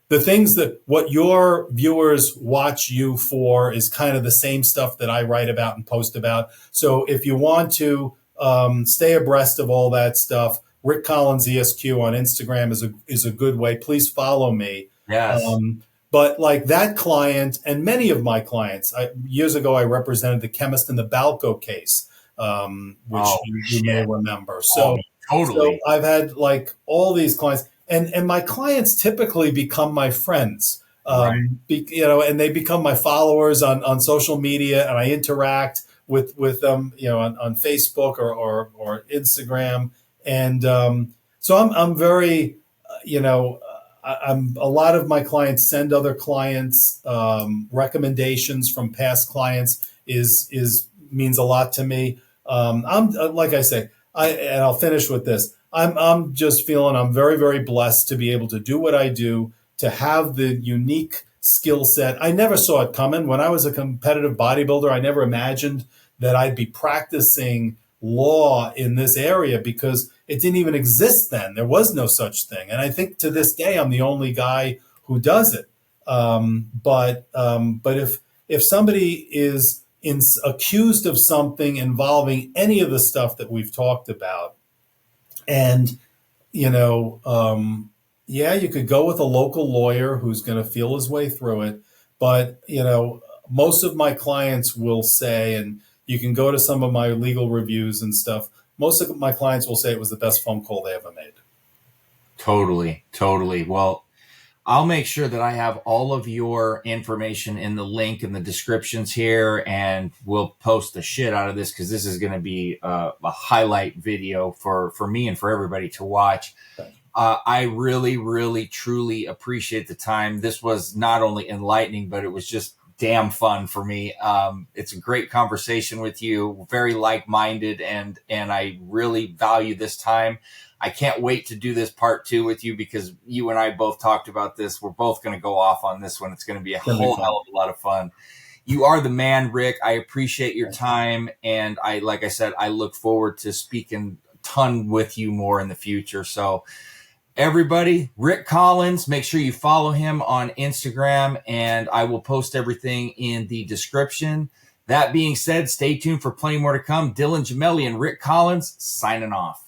The things that what your viewers watch you for is kind of the same stuff that I write about and post about. So if you want to stay abreast of all that stuff, Rick Collins, ESQ on Instagram is a good way. Please follow me. Yes. But like that client and many of my clients, years ago, I represented the chemist in the Balco case, which you may remember. So, totally. So I've had like all these clients, and my clients typically become my friends, and they become my followers on social media, and I interact with them, on Facebook or Instagram. And so I'm very, a lot of my clients send other clients recommendations from past clients means a lot to me. I'm like I say, and I'll finish with this. I'm just feeling I'm very, very blessed to be able to do what I do, to have the unique skill set. I never saw it coming. When I was a competitive bodybuilder, I never imagined that I'd be practicing law in this area because it didn't even exist then. There was no such thing. And I think to this day, I'm the only guy who does it. But if somebody is accused of something involving any of the stuff that we've talked about, and, you could go with a local lawyer who's going to feel his way through it. But, most of my clients will say, and you can go to some of my legal reviews and stuff, most of my clients will say it was the best phone call they ever made. Totally. Well, I'll make sure that I have all of your information in the link in the descriptions here, and we'll post the shit out of this because this is going to be a highlight video for me and for everybody to watch. I really, really, truly appreciate the time. This was not only enlightening, but it was just damn fun for me. It's a great conversation with you, very like-minded, and I really value this time. I can't wait to do this part 2 with you because you and I both talked about this. We're both going to go off on this one. It's going to be a whole hell of a lot of fun. You are the man, Rick. I appreciate your time. And like I said, I look forward to speaking a ton with you more in the future. So everybody, Rick Collins, make sure you follow him on Instagram, and I will post everything in the description. That being said, stay tuned for plenty more to come. Dylan Gemelli and Rick Collins signing off.